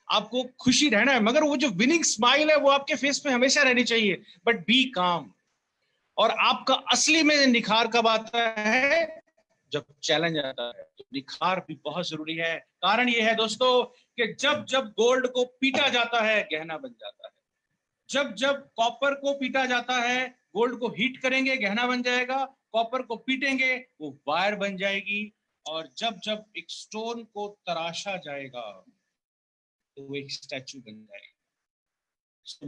आपको खुशी रहना है, मगर वो जो विनिंग स्माइल है वो आपके फेस पे हमेशा रहनी चाहिए। बट बी काम। और आपका असली में निखार कब आता है? जब चैलेंज आता है। तो निखार भी बहुत जरूरी है। कारण ये है दोस्तों कि जब जब गोल्ड को पीटा जाता है गहना बन जाता है। जब जब कॉपर को पीटा जाता है, गोल्ड को हीट करेंगे गहना बन जाएगा, कॉपर को पीटेंगे वो वायर बन जाएगी, और जब जब एक स्टोन को तराशा जाएगा तो वो एक स्टैचू बन जाएगा। So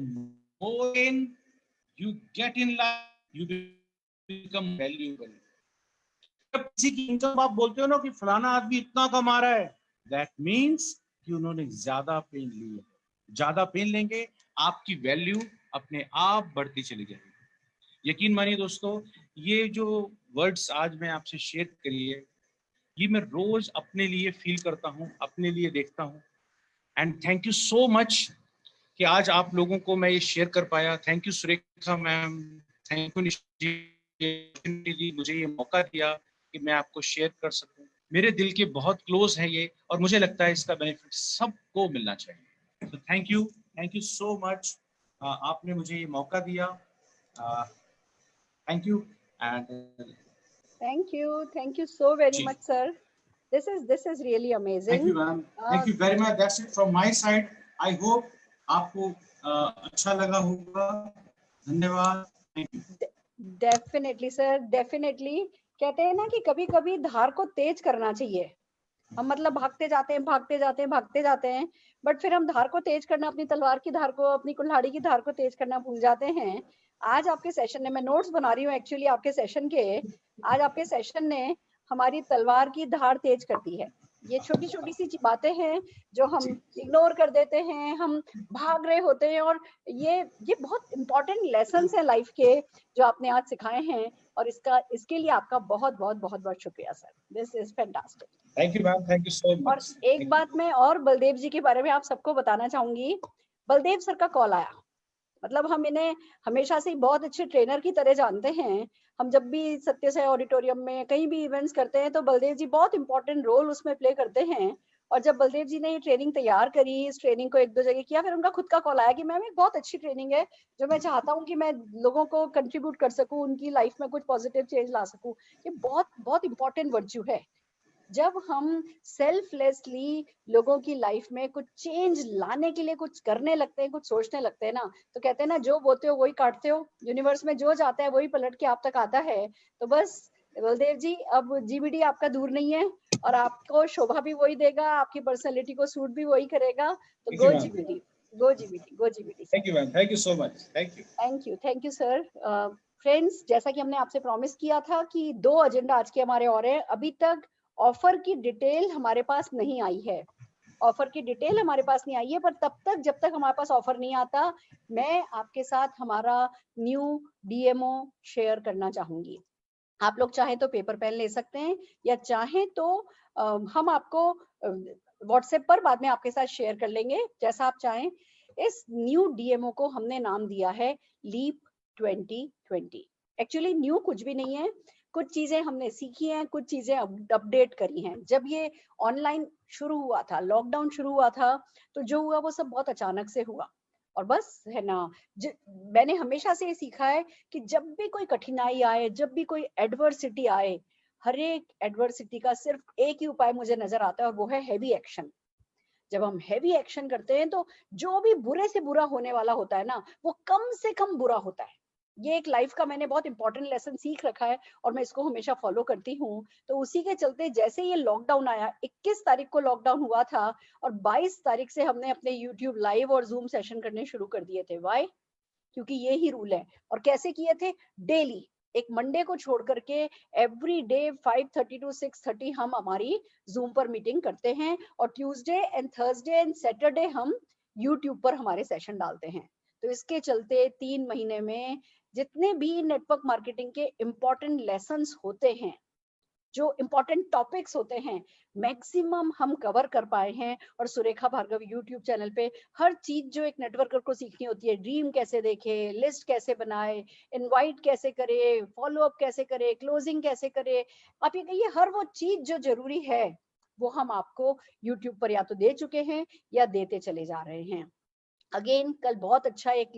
more you get in life, you become valuable. जब किसी की इनकम आप बोलते हो ना कि फलाना आदमी इतना कमा रहा है, दैट मीन्स कि उन्होंने ज्यादा पेन ली है। ज्यादा पेन लेंगे आपकी वैल्यू अपने आप बढ़ती चली जाएगी। यकीन मानिए दोस्तों, ये जो वर्ड्स आज मैं आपसे शेयर करिए, ये मैं रोज अपने लिए फील करता हूँ, अपने लिए देखता हूँ। And thank you so much कि आज आप लोगों को मैं ये शेयर कर पाया। Thank you Surekha ma'am, thank you मुझे ये मौका दिया कि मैं आपको शेयर कर सकूं। मेरे दिल के बहुत क्लोज है ये, और मुझे लगता है इसका बेनिफिट सबको मिलना चाहिए। तो थैंक यू सो मच, आपने मुझे ये मौका दिया। Thank you and thank you so very much sir. This is really amazing. Thank you ma'am, thank you very much. That's it from my side. I hope आपको अच्छा लगा होगा। धन्यवाद। Thank you. Definitely sir, definitely. कहते हैं ना कि कभी कभी धार को तेज करना चाहिए। हम मतलब भागते जाते हैं, बट फिर हम धार को तेज करना, अपनी तलवार की धार को, अपनी कुल्हाड़ी की धार को तेज करना भूल जाते हैं। आज आपके सेशन ने, मैं नोट्स बना रही हूँ एक्चुअली आपके सेशन के, आज आपके सेशन ने हमारी तलवार की धार तेज कर दी है। ये छोटी छोटी सी बातें हैं जो हम इग्नोर कर देते हैं, हम भाग रहे होते हैं, और ये बहुत इंपॉर्टेंट लेसन्स हैं लाइफ के जो आपने आज सिखाए हैं, और इसके लिए आपका बहुत बहुत बहुत बहुत शुक्रिया sir. This is fantastic. Thank you ma'am, thank you सो और मच। एक बात मैं और बलदेव जी के बारे में आप सबको बताना चाहूंगी। बलदेव सर का कॉल आया, मतलब हम इन्हें हमेशा से ही बहुत अच्छे ट्रेनर की तरह जानते हैं। हम जब भी सत्य साई ऑडिटोरियम में कहीं भी इवेंट्स करते हैं तो बलदेव जी बहुत इंपॉर्टेंट रोल उसमें प्ले करते हैं। और जब बलदेव जी ने ये ट्रेनिंग तैयार करी, इस ट्रेनिंग को 1-2 जगह किया, फिर उनका खुद का कॉल आया कि मैम एक बहुत अच्छी ट्रेनिंग है जो मैं चाहता हूँ कि मैं लोगों को कंट्रीब्यूट कर सकूं, उनकी लाइफ में कुछ पॉजिटिव चेंज ला सकूं। ये बहुत बहुत इंपॉर्टेंट वर्च्यू है। जब हम सेल्फलेसली लोगों की लाइफ में कुछ चेंज लाने के लिए कुछ करने लगते हैं, कुछ सोचने लगते हैं ना, तो कहते हैं ना, जो बोते हो वही काटते हो। यूनिवर्स में जो जाता है वही पलट के आप तक आता है। तो बस बलदेव जी, अब जीबीडी आपका दूर नहीं है, और आपको शोभा भी वही देगा, आपकी पर्सनैलिटी को सूट भी वही करेगा। तो go GBD, go GBD, go GBD. Thank you ma'am, thank you so much, thank you. Thank you sir. Friends, जैसा कि हमने आपसे प्रॉमिस किया था कि 2 एजेंडा आज के हमारे और हैं। अभी तक ऑफर की डिटेल हमारे पास नहीं आई है, ऑफर की डिटेल हमारे पास नहीं आई है, पर तब तक जब तक हमारे पास ऑफर नहीं आता, मैं आपके साथ हमारा न्यू डीएमओ शेयर करना चाहूंगी। आप लोग चाहे तो पेपर पेन ले सकते हैं, या चाहे तो हम आपको व्हाट्सएप पर बाद में आपके साथ शेयर कर लेंगे, जैसा आप चाहें। इस न्यू डीएमओ को हमने नाम दिया है लीप 2020। एक्चुअली न्यू कुछ भी नहीं है, कुछ चीजें हमने सीखी हैं, कुछ चीजें अपडेट करी हैं। जब ये ऑनलाइन शुरू हुआ था, लॉकडाउन शुरू हुआ था, तो जो हुआ वो सब बहुत अचानक से हुआ। और बस है ना, मैंने हमेशा से ये सीखा है कि जब भी कोई कठिनाई आए, जब भी कोई एडवर्सिटी आए, हर एक एडवर्सिटी का सिर्फ एक ही उपाय मुझे नजर आता है, और वो है हैवी एक्शन। जब हम हैवी एक्शन करते हैं तो जो भी बुरे से बुरा होने वाला होता है ना, वो कम से कम बुरा होता है। ये एक लाइफ का मैंने बहुत इंपॉर्टेंट लेसन सीख रखा है, और मैं इसको हमेशा फॉलो करती हूँ। तो उसी के चलते जैसे ये लॉकडाउन आया, 21 तारीख को लॉकडाउन हुआ था, और 22 तारीख से हमने अपने यूट्यूब लाइव और जूम सेशन करने शुरू कर दिए थे। वाई? क्योंकि ये ही रूल है। और कैसे किए थे? डेली, एक मंडे को छोड़ करके एवरी डे 5:30 to 6:30 हम हमारी जूम पर मीटिंग करते हैं, और Tuesday and Thursday and Saturday हम यूट्यूब पर हमारे सेशन डालते हैं। तो इसके चलते 3 महीने में जितने भी नेटवर्क मार्केटिंग के इंपॉर्टेंट लेसन्स होते हैं, जो इंपॉर्टेंट टॉपिक्स होते हैं, मैक्सिमम हम कवर कर पाए हैं। और सुरेखा भार्गव यूट्यूब चैनल पे हर चीज जो एक नेटवर्कर को सीखनी होती है, ड्रीम कैसे देखे, लिस्ट कैसे बनाए, इनवाइट कैसे करे, फॉलो अप कैसे करे, क्लोजिंग कैसे करे, आप ये कहिए, हर वो चीज जो जरूरी है वो हम आपको यूट्यूब पर या तो दे चुके हैं या देते चले जा रहे हैं। अगेन कल बहुत अच्छा एक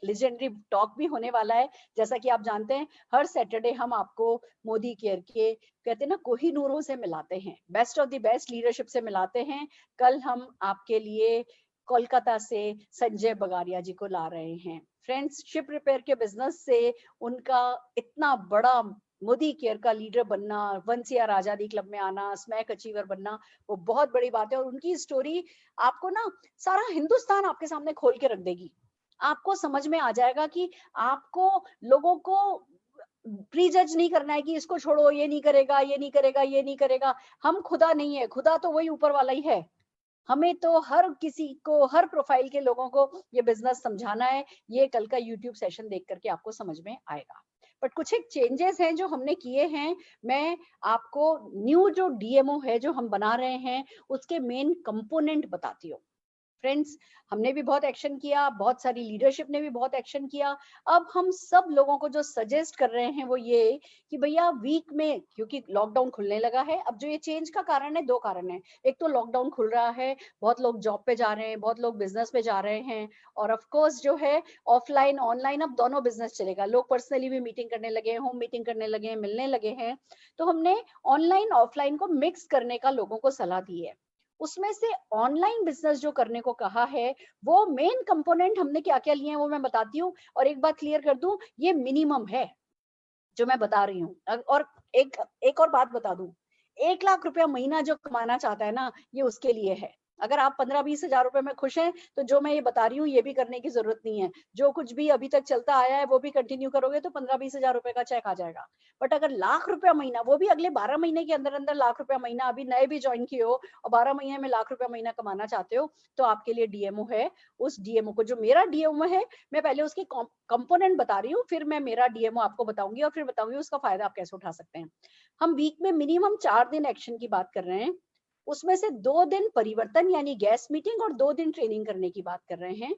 लेजेंडरी टॉक भी होने वाला है। जैसा कि आप जानते हैं, हर सैटरडे हम आपको मोदी केयर के, कहते हैं ना, कोहिनूरों से मिलाते हैं, best of the best leadership से मिलाते हैं। कल हम आपके लिए कोलकाता से संजय बगारिया जी को ला रहे हैं। फ्रेंड्स, शिप रिपेयर के बिजनेस से उनका इतना बड़ा मोदी केयर का लीडर बनना, वंसिया आजादी क्लब में आना, स्मैक अचीवर बनना, वो बहुत बड़ी बात है। और उनकी स्टोरी आपको ना सारा हिंदुस्तान आपके सामने खोल के रख देगी। आपको समझ में आ जाएगा कि आपको लोगों को प्रीजज नहीं करना है कि इसको छोड़ो, ये नहीं करेगा, ये नहीं करेगा, ये नहीं करेगा। हम खुदा नहीं है, खुदा तो वही ऊपर वाला ही है। हमें तो हर किसी को, हर प्रोफाइल के लोगों को ये बिजनेस समझाना है। ये कल का यूट्यूब सेशन देख करके आपको समझ में आएगा। बट कुछ एक चेंजेस हैं जो हमने किए हैं। मैं आपको न्यू जो डीएमओ है जो हम बना रहे हैं, उसके मेन कंपोनेंट बताती हूँ। फ्रेंड्स, हमने भी बहुत एक्शन किया, बहुत सारी लीडरशिप ने भी बहुत एक्शन किया। अब हम सब लोगों को जो सजेस्ट कर रहे हैं वो ये कि भैया वीक में, क्योंकि लॉकडाउन खुलने लगा है, अब जो ये चेंज का कारण है, 2 कारण है। एक तो लॉकडाउन खुल रहा है, बहुत लोग जॉब पे जा रहे हैं, बहुत लोग बिजनेस पे जा रहे हैं, और ऑफ कोर्स जो है ऑफलाइन ऑनलाइन अब दोनों बिजनेस चलेगा। लोग पर्सनली भी मीटिंग करने लगे हैं, होम मीटिंग करने लगे हैं, मिलने लगे हैं। तो हमने ऑनलाइन ऑफलाइन को मिक्स करने का लोगों को सलाह दी है। उसमें से ऑनलाइन बिजनेस जो करने को कहा है, वो मेन कंपोनेंट हमने क्या क्या लिए हैं वो मैं बताती हूँ। और एक बात क्लियर कर दूं, ये मिनिमम है जो मैं बता रही हूँ। और एक और बात बता दूं, 1 लाख रुपया महीना जो कमाना चाहता है ना, ये उसके लिए है। अगर आप 15-20 हजार रुपए में खुश हैं, तो जो मैं ये बता रही हूँ ये भी करने की जरूरत नहीं है। जो कुछ भी अभी तक चलता आया है वो भी कंटिन्यू करोगे तो 15-20 हजार रुपए का चेक आ जाएगा। बट अगर लाख रुपया महीना, वो भी अगले 12 महीने के अंदर अंदर लाख रुपया महीना, अभी नए भी ज्वाइन किए हो और 12 महीने में लाख रुपया महीना कमाना चाहते हो, तो आपके लिए डीएमओ है। उस डीएमओ को, जो मेरा डीएमओ है, मैं पहले उसके कंपोनेंट बता रही हूँ, फिर मैं मेरा डीएमओ आपको बताऊंगी और फिर बताऊंगी उसका फायदा आप कैसे उठा सकते हैं। हम वीक में मिनिमम 4 दिन एक्शन की बात कर रहे हैं, उसमें से 2 दिन परिवर्तन यानी गैस मीटिंग और 2 दिन ट्रेनिंग करने की बात कर रहे हैं।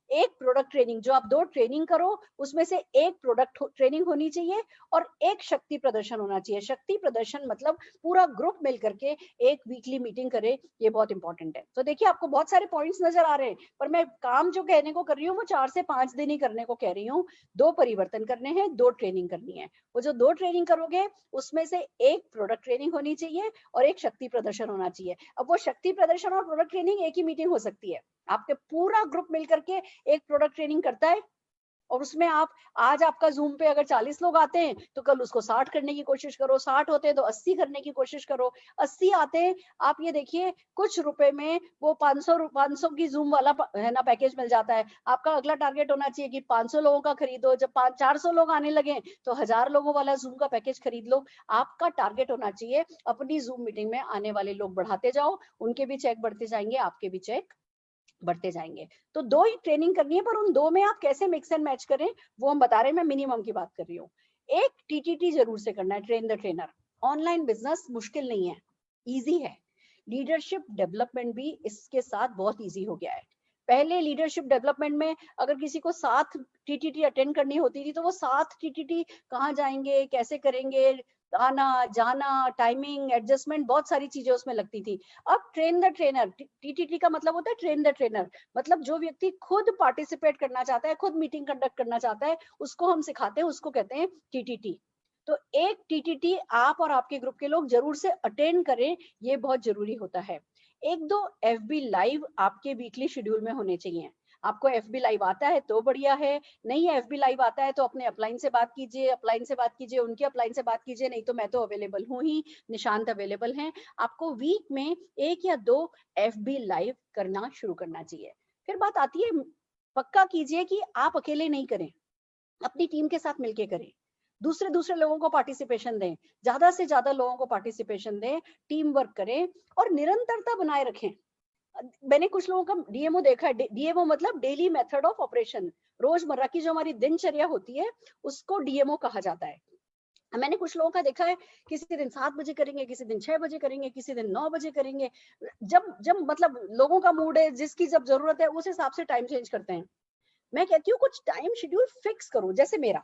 एक प्रोडक्ट ट्रेनिंग, जो आप 2 ट्रेनिंग करो उसमें से एक प्रोडक्ट ट्रेनिंग होनी चाहिए और एक शक्ति प्रदर्शन होना चाहिए। शक्ति प्रदर्शन मतलब पूरा ग्रुप मिलकर के एक वीकली मीटिंग करे, ये बहुत इंपॉर्टेंट है। तो देखिए आपको बहुत सारे पॉइंट्स नजर आ रहे हैं, पर मैं काम जो कहने को कर रही हूँ वो 4 से 5 दिन ही करने को कह रही हूँ। 2 परिवर्तन करने हैं, 2 ट्रेनिंग करनी है। वो जो 2 ट्रेनिंग करोगे उसमें से एक प्रोडक्ट ट्रेनिंग होनी चाहिए और एक शक्ति प्रदर्शन होना चाहिए। अब वो शक्ति प्रदर्शन और प्रोडक्ट ट्रेनिंग एक ही मीटिंग हो सकती है। आपके पूरा ग्रुप मिलकर के एक प्रोडक्ट ट्रेनिंग करता है और उसमें आप, आज आपका जूम पे अगर 40 लोग आते हैं तो कल उसको 60 करने की कोशिश करो, 60 होते हैं तो 80 करने की कोशिश करो, 80 आते हैं। आप ये देखिए कुछ रुपए में वो 500 की जूम वाला है ना पैकेज मिल जाता है। आपका अगला टारगेट होना चाहिए कि 500 लोगों का खरीदो, जब 400 लोग आने लगे तो 1000 लोगों वाला जूम का पैकेज खरीद लो। आपका टारगेट होना चाहिए अपनी जूम मीटिंग में आने वाले लोग बढ़ाते जाओ, उनके भी चेक बढ़ते जाएंगे, आपके भी चेक बढ़ते जाएंगे। तो 2 ही ट्रेनिंग करनी है, पर उन 2 में आप कैसे मिक्स एंड मैच करें वो हम बता रहे हैं। मैं मिनिमम की बात कर रही हूँ। एक टीटीटी जरूर से करना है, train the trainer. Online business मुश्किल नहीं है, इजी है। लीडरशिप डेवलपमेंट भी इसके साथ बहुत इजी हो गया है। पहले लीडरशिप डेवलपमेंट में अगर किसी को 7 टीटीटी अटेंड करनी होती थी तो वो 7 टीटीटी कहाँ जाएंगे, कैसे करेंगे, आना जाना, टाइमिंग एडजस्टमेंट, बहुत सारी चीजें उसमें लगती थी। अब ट्रेन द ट्रेनर, टीटीटी का मतलब होता है ट्रेन द ट्रेनर, मतलब जो व्यक्ति खुद पार्टिसिपेट करना चाहता है, खुद मीटिंग कंडक्ट करना चाहता है, उसको हम सिखाते हैं, उसको कहते हैं टीटीटी। तो एक टीटीटी आप और आपके ग्रुप के लोग जरूर से अटेंड करें, ये बहुत जरूरी होता है। 1-2 एफबी लाइव आपके वीकली शेड्यूल में होने चाहिए। आपको एफबी लाइव आता है तो बढ़िया है, नहीं है एफबी लाइव आता है तो अपने अपलाइन से बात कीजिए, उनके अपलाइन से बात कीजिए, नहीं तो मैं तो अवेलेबल हूँ ही, निशांत अवेलेबल हैं। आपको वीक में 1 या 2 एफबी लाइव करना शुरू करना चाहिए। फिर बात आती है, पक्का कीजिए कि आप अकेले नहीं करें, अपनी टीम के साथ मिलकर करें, दूसरे लोगों को पार्टिसिपेशन दें, ज्यादा से ज्यादा लोगों को पार्टिसिपेशन दें, टीम वर्क करें और निरंतरता बनाए रखें। मैंने कुछ लोगों का डीएमओ देखा है, डीएमओ मतलब डेली मेथड ऑफ ऑपरेशन, रोजमर्रा की जो हमारी दिनचर्या होती है उसको डीएमओ कहा जाता है। मैंने कुछ लोगों का देखा है, किसी दिन 7 बजे करेंगे, किसी दिन 6 बजे करेंगे, किसी दिन 9 बजे करेंगे। जब जब मतलब लोगों का मूड है, जिसकी जब जरूरत है उस हिसाब से टाइम चेंज करते हैं। मैं कहती हूँ कुछ टाइम शेड्यूल फिक्स करो, जैसे मेरा,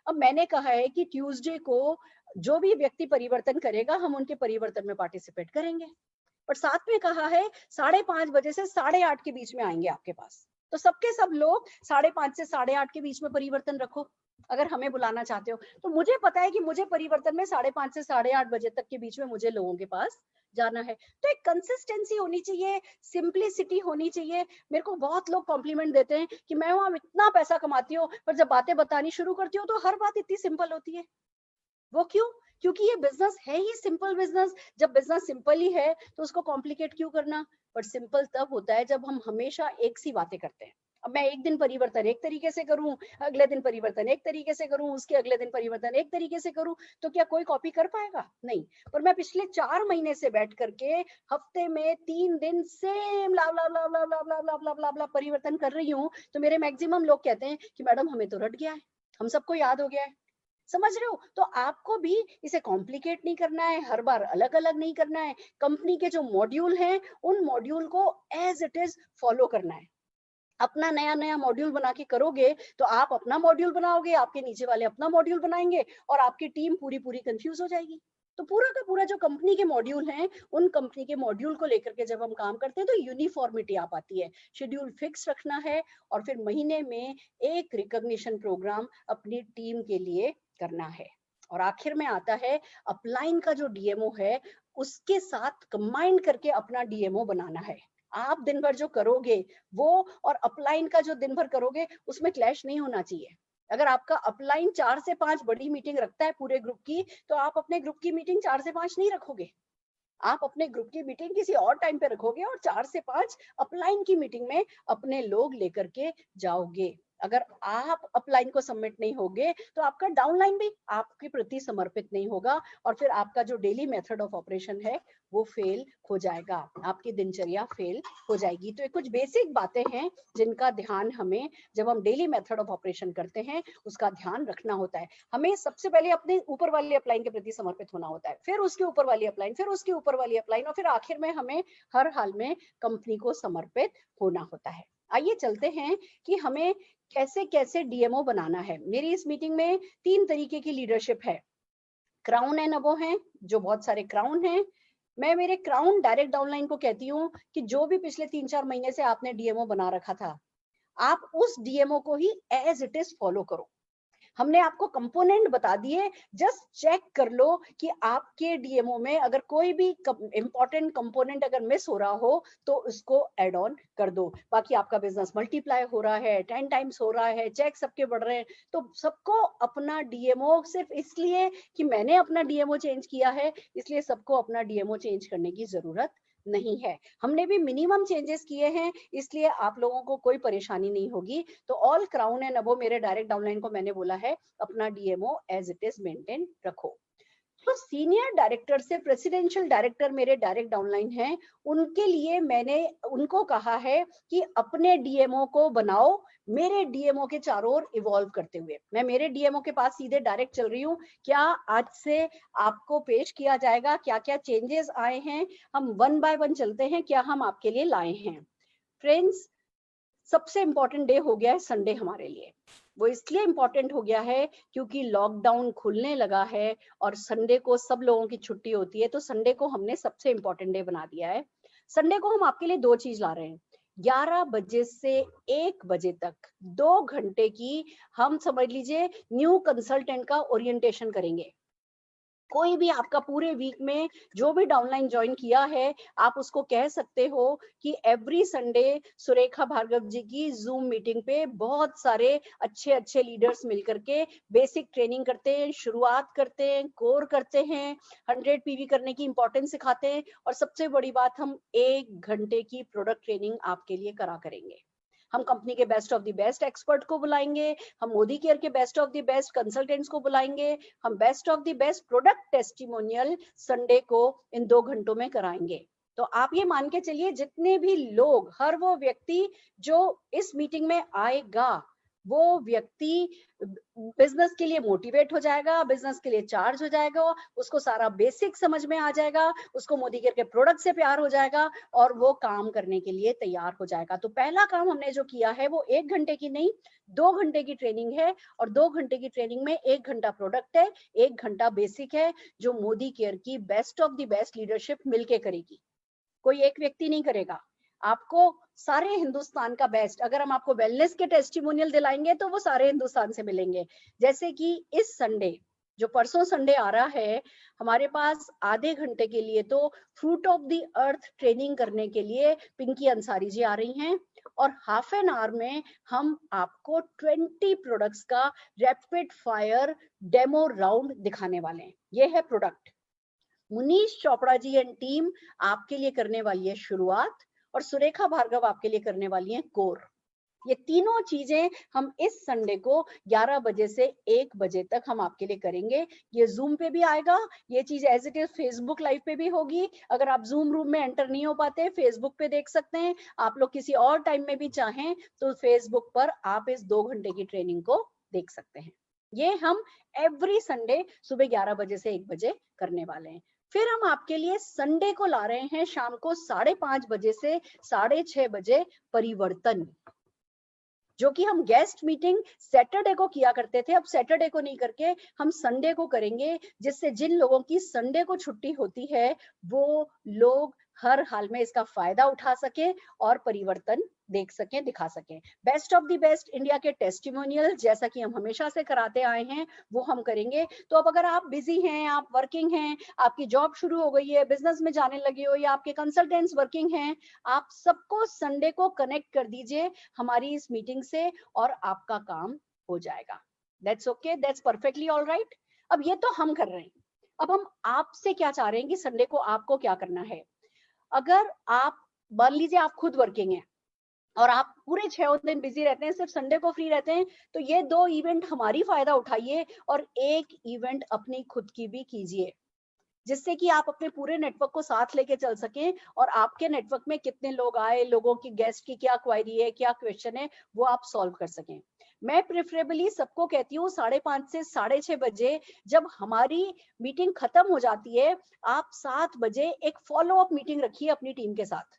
अब मैंने कहा है कि ट्यूसडे को जो भी व्यक्ति परिवर्तन करेगा हम उनके परिवर्तन में पार्टिसिपेट करेंगे, पर साथ में कहा है 5:30 बजे से 8:30 के बीच में आएंगे आपके पास। तो सबके सब लोग 5:30 से 8:30 के बीच में परिवर्तन रखो अगर हमें बुलाना चाहते हो। तो मुझे पता है कि मुझे परिवर्तन में 5:30 से 8:30 बजे तक के बीच में मुझे लोगों के पास जाना है। तो एक कंसिस्टेंसी होनी चाहिए, सिंपलिसिटी होनी चाहिए। मेरे को बहुत लोग कॉम्प्लीमेंट देते हैं कि मैं वहां इतना पैसा कमाती हूँ, पर जब बातें बतानी शुरू करती हूँ तो हर बात इतनी सिंपल होती है। वो क्यों? क्योंकि ये बिजनेस है ही सिंपल बिजनेस। जब बिजनेस सिंपल ही है तो उसको कॉम्प्लिकेट क्यों करना? पर सिंपल तब होता है जब हम हमेशा एक सी बातें करते हैं। अब मैं एक दिन परिवर्तन एक तरीके से करूं, अगले दिन परिवर्तन एक तरीके से करूं, उसके अगले दिन परिवर्तन एक तरीके से करूं, तो क्या कोई कॉपी कर पाएगा? नहीं। पर मैं पिछले 4 महीने से बैठ करके हफ्ते में 3 दिन सेम ला ला ला ला ला ला ला ला ला परिवर्तन कर रही हूँ, तो मेरे मैक्सिमम लोग कहते हैं कि मैडम हमें तो रट गया है, हम सबको याद हो गया है। समझ रहे हो? तो आपको भी इसे कॉम्प्लिकेट नहीं करना है, हर बार अलग अलग नहीं करना है। कंपनी के जो मॉड्यूल हैं उन मॉड्यूल को एज इट इज फॉलो करना है। अपना नया नया मॉड्यूल बना के करोगे तो आप अपना मॉड्यूल बनाओगे, आपके नीचे वाले अपना मॉड्यूल बनाएंगे और आपकी टीम पूरी पूरी कंफ्यूज हो जाएगी। तो पूरा का पूरा जो कंपनी के मॉड्यूल हैं उन कंपनी के मॉड्यूल को लेकर के जब हम काम करते हैं तो यूनिफॉर्मिटी आ पाती है। शेड्यूल फिक्स रखना है और फिर महीने में एक रिकॉग्निशन प्रोग्राम अपनी टीम के लिए करना है। और आखिर में आता है अपलाइन का जो डीएमओ है उसके साथ कंबाइन करके अपना डीएमओ बनाना है। आप दिन भर जो करोगे वो और अपलाइन का जो दिन भर करोगे उसमें क्लैश नहीं होना चाहिए। अगर आपका अपलाइन 4 से 5 बड़ी मीटिंग रखता है पूरे ग्रुप की, तो आप अपने ग्रुप की मीटिंग 4 से 5 नहीं रखोगे। आप अपने ग्रुप की मीटिंग किसी और टाइम पे रखोगे और 4 से 5 अपलाइन की मीटिंग में अपने लोग लेकर के जाओगे। अगर आप अपलाइन को सबमिट नहीं होगे तो आपका डाउनलाइन भी आपके प्रति समर्पित नहीं होगा और फिर आपका जो डेली मेथड ऑफ ऑपरेशन है वो फेल हो जाएगा, आपकी दिनचर्या फेल हो जाएगी। तो ये कुछ बेसिक बातें हैं जिनका ध्यान हमें जब हम डेली मेथड ऑफ ऑपरेशन करते हैं उसका ध्यान रखना होता है। हमें सबसे पहले अपने ऊपर वाली अपलाइन के प्रति समर्पित होना होता है, फिर उसके ऊपर वाली अपलाइन, फिर उसके ऊपर वाली अपलाइन और फिर आखिर में हमें हर हाल में कंपनी को समर्पित होना होता है। आइए चलते हैं कि हमें कैसे कैसे डीएमओ बनाना है। मेरी इस मीटिंग में 3 तरीके की लीडरशिप है। क्राउन एंड अबो हैं, जो बहुत सारे क्राउन हैं। मैं मेरे क्राउन डायरेक्ट डाउनलाइन को कहती हूँ कि जो भी पिछले 3-4 महीने से आपने डीएमओ बना रखा था, आप उस डीएमओ को ही एज इट इज फॉलो करो। हमने आपको कंपोनेंट बता दिए, जस्ट चेक कर लो कि आपके डीएमओ में अगर कोई भी इंपॉर्टेंट कंपोनेंट अगर मिस हो रहा हो तो उसको ऐड ऑन कर दो। बाकी आपका बिजनेस मल्टीप्लाई हो रहा है, 10 टाइम्स हो रहा है, चेक सबके बढ़ रहे हैं, तो सबको अपना डीएमओ सिर्फ इसलिए कि मैंने अपना डीएमओ चेंज किया है इसलिए सबको अपना डीएमओ चेंज करने की जरूरत नहीं है। हमने भी मिनिमम चेंजेस किए हैं इसलिए आप लोगों को कोई परेशानी नहीं होगी। तो ऑल क्राउन एंड अबो मेरे डायरेक्ट डाउनलाइन को मैंने बोला है अपना DMO as it is maintain रखो। तो सीनियर डायरेक्टर से प्रेसिडेंशियल डायरेक्टर मेरे डायरेक्ट डाउनलाइन हैं, उनके लिए मैंने उनको कहा है कि अपने डीएमओ को बनाओ मेरे डीएमओ के चारों ओर इवॉल्व करते हुए। मैं मेरे डीएमओ के पास सीधे डायरेक्ट चल रही हूँ, क्या आज से आपको पेश किया जाएगा, क्या क्या चेंजेस आए हैं, हम 1 बाय 1 चलते हैं, क्या हम आपके लिए लाए हैं। फ्रेंड्स, सबसे इंपॉर्टेंट डे हो गया है संडे हमारे लिए। वो इसलिए इंपॉर्टेंट हो गया है क्योंकि लॉकडाउन खुलने लगा है और संडे को सब लोगों की छुट्टी होती है, तो संडे को हमने सबसे इंपॉर्टेंट डे बना दिया है। संडे को हम आपके लिए 2 चीज ला रहे हैं। 11 बजे से 1 बजे तक 2 घंटे की हम समझ लीजिए न्यू कंसल्टेंट का ओरिएंटेशन करेंगे। कोई भी आपका पूरे वीक में जो भी डाउनलाइन ज्वाइन किया है, आप उसको कह सकते हो कि एवरी संडे सुरेखा भार्गव जी की जूम मीटिंग पे बहुत सारे अच्छे अच्छे लीडर्स मिलकर के बेसिक ट्रेनिंग करते हैं, शुरुआत करते हैं, कोर करते हैं, 100 पीवी करने की इंपॉर्टेंस सिखाते हैं और सबसे बड़ी बात, हम 1 घंटे की प्रोडक्ट ट्रेनिंग आपके लिए करेंगे। हम कंपनी के best of the best expert को बुलाएंगे, हम मोदी केयर के best of the best consultants को बुलाएंगे, हम best of the best product testimonial Sunday को इन 2 घंटों में कराएंगे। तो आप ये मान के चलिए जितने भी लोग, हर वो व्यक्ति जो इस मीटिंग में आएगा वो व्यक्ति बिजनेस के लिए मोटिवेट हो जाएगा, बिजनेस के लिए चार्ज हो जाएगा, उसको सारा बेसिक समझ में आ जाएगा, उसको मोदी केयर के प्रोडक्ट से प्यार हो जाएगा और वो काम करने के लिए तैयार हो जाएगा। तो पहला काम हमने जो किया है वो 1 घंटे की नहीं 2 घंटे की ट्रेनिंग है और 2 घंटे की ट्रेनिंग में 1 घंटा प्रोडक्ट है, 1 घंटा बेसिक है, जो मोदी केयर की best of the best leadership मिलके करेगी। कोई एक व्यक्ति नहीं करेगा, आपको सारे हिंदुस्तान का बेस्ट। अगर हम आपको वेलनेस के टेस्टिमोनियल दिलाएंगे तो वो सारे हिंदुस्तान से मिलेंगे। जैसे कि इस संडे, जो परसों संडे आ रहा है, हमारे पास आधे घंटे के लिए तो fruit of the earth training करने के लिए पिंकी अंसारी जी आ रही हैं और हाफ एन आवर में हम आपको 20 प्रोडक्ट्स का रैपिड फायर डेमो राउंड दिखाने वाले हैं। ये है product. Munish Chopra ji and team आपके लिए करने वाली है शुरुआत और सुरेखा भार्गव आपके लिए करने वाली है कोर। ये तीनों चीजें हम इस संडे को 11 बजे से 1 बजे तक हम आपके लिए करेंगे। ये जूम पे भी आएगा, ये चीज as it is Facebook live पे भी होगी। अगर आप जूम रूम में एंटर नहीं हो पाते, फेसबुक पे देख सकते हैं। आप लोग किसी और टाइम में भी चाहें तो फेसबुक पर आप इस 2 घंटे की ट्रेनिंग को देख सकते हैं। ये हम एवरी संडे सुबह 11 बजे से 1 बजे करने वाले हैं। फिर हम आपके लिए संडे को ला रहे हैं शाम को 5:30 बजे से 6:30 बजे परिवर्तन, जो कि हम गेस्ट मीटिंग सैटरडे को किया करते थे। अब सैटरडे को नहीं करके हम संडे को करेंगे, जिससे जिन लोगों की संडे को छुट्टी होती है वो लोग हर हाल में इसका फायदा उठा सके और परिवर्तन देख सकें, दिखा सकें। Best of the best India के टेस्टिमोनियल, जैसा कि हम हमेशा से कराते आए हैं, वो हम करेंगे। तो अब अगर आप बिजी हैं, आप वर्किंग हैं, आपकी जॉब शुरू हो गई है, बिजनेस में जाने लगे हो या आपके कंसल्टेंट्स वर्किंग हैं, आप सबको संडे को कनेक्ट कर दीजिए हमारी इस मीटिंग से और आपका काम हो जाएगा। That's okay, that's perfectly all right. अब ये तो हम कर रहे हैं, अब हम आपसे क्या चाह रहे हैं कि संडे को आपको क्या करना है। अगर आप मान लीजिए आप खुद वर्किंग हैं और आप पूरे 6 दिन बिजी रहते हैं, सिर्फ संडे को फ्री रहते हैं, तो ये 2 इवेंट हमारी फायदा उठाइए और 1 इवेंट अपनी खुद की भी कीजिए, जिससे कि आप अपने पूरे नेटवर्क को साथ लेके चल सकें और आपके नेटवर्क में कितने लोग आए, लोगों की गेस्ट की क्या क्वेरी है, क्या क्वेश्चन है, वो आप सॉल्व कर सकें। मैं प्रेफरेबली सबको कहती हूँ 5:30 से 6:30 बजे जब हमारी मीटिंग खत्म हो जाती है, आप 7 बजे एक फॉलो अप मीटिंग रखिए अपनी टीम के साथ।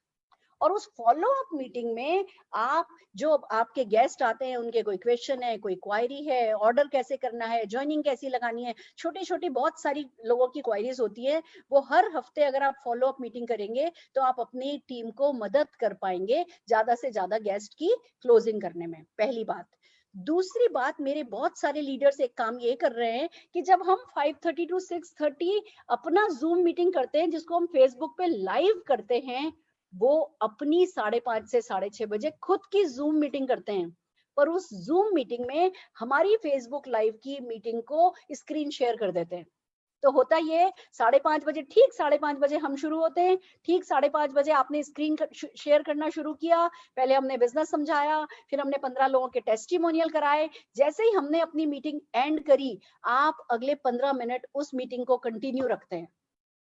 और उस फॉलो अप मीटिंग में आप जो आपके गेस्ट आते हैं, उनके कोई क्वेश्चन है, कोई क्वायरी है, ऑर्डर कैसे करना है, ज्वाइनिंग कैसी लगानी है, छोटी छोटी बहुत सारी लोगों की क्वायरीज होती है, वो हर हफ्ते अगर आप फॉलो अप मीटिंग करेंगे तो आप अपनी टीम को मदद कर पाएंगे ज्यादा से ज्यादा गेस्ट की क्लोजिंग करने में। पहली बात। दूसरी बात, मेरे बहुत सारे लीडर्स एक काम ये कर रहे हैं कि जब हम 5:30 टू 6:30 अपना जूम मीटिंग करते हैं, जिसको हम फेसबुक पे लाइव करते हैं, वो अपनी 5:30 से 6:30 बजे खुद की जूम मीटिंग करते हैं, पर उस जूम मीटिंग में हमारी फेसबुक लाइव की मीटिंग को स्क्रीन शेयर कर देते हैं। तो होता ये 5:30 बजे, ठीक 5:30 बजे हम शुरू होते हैं, ठीक 5:30 बजे आपने स्क्रीन शेयर करना शुरू किया, पहले हमने बिजनेस समझाया, फिर हमने 15 लोगों के टेस्टिमोनियल कराए। जैसे ही हमने अपनी मीटिंग एंड करी, आप अगले 15 मिनट उस मीटिंग को कंटिन्यू रखते हैं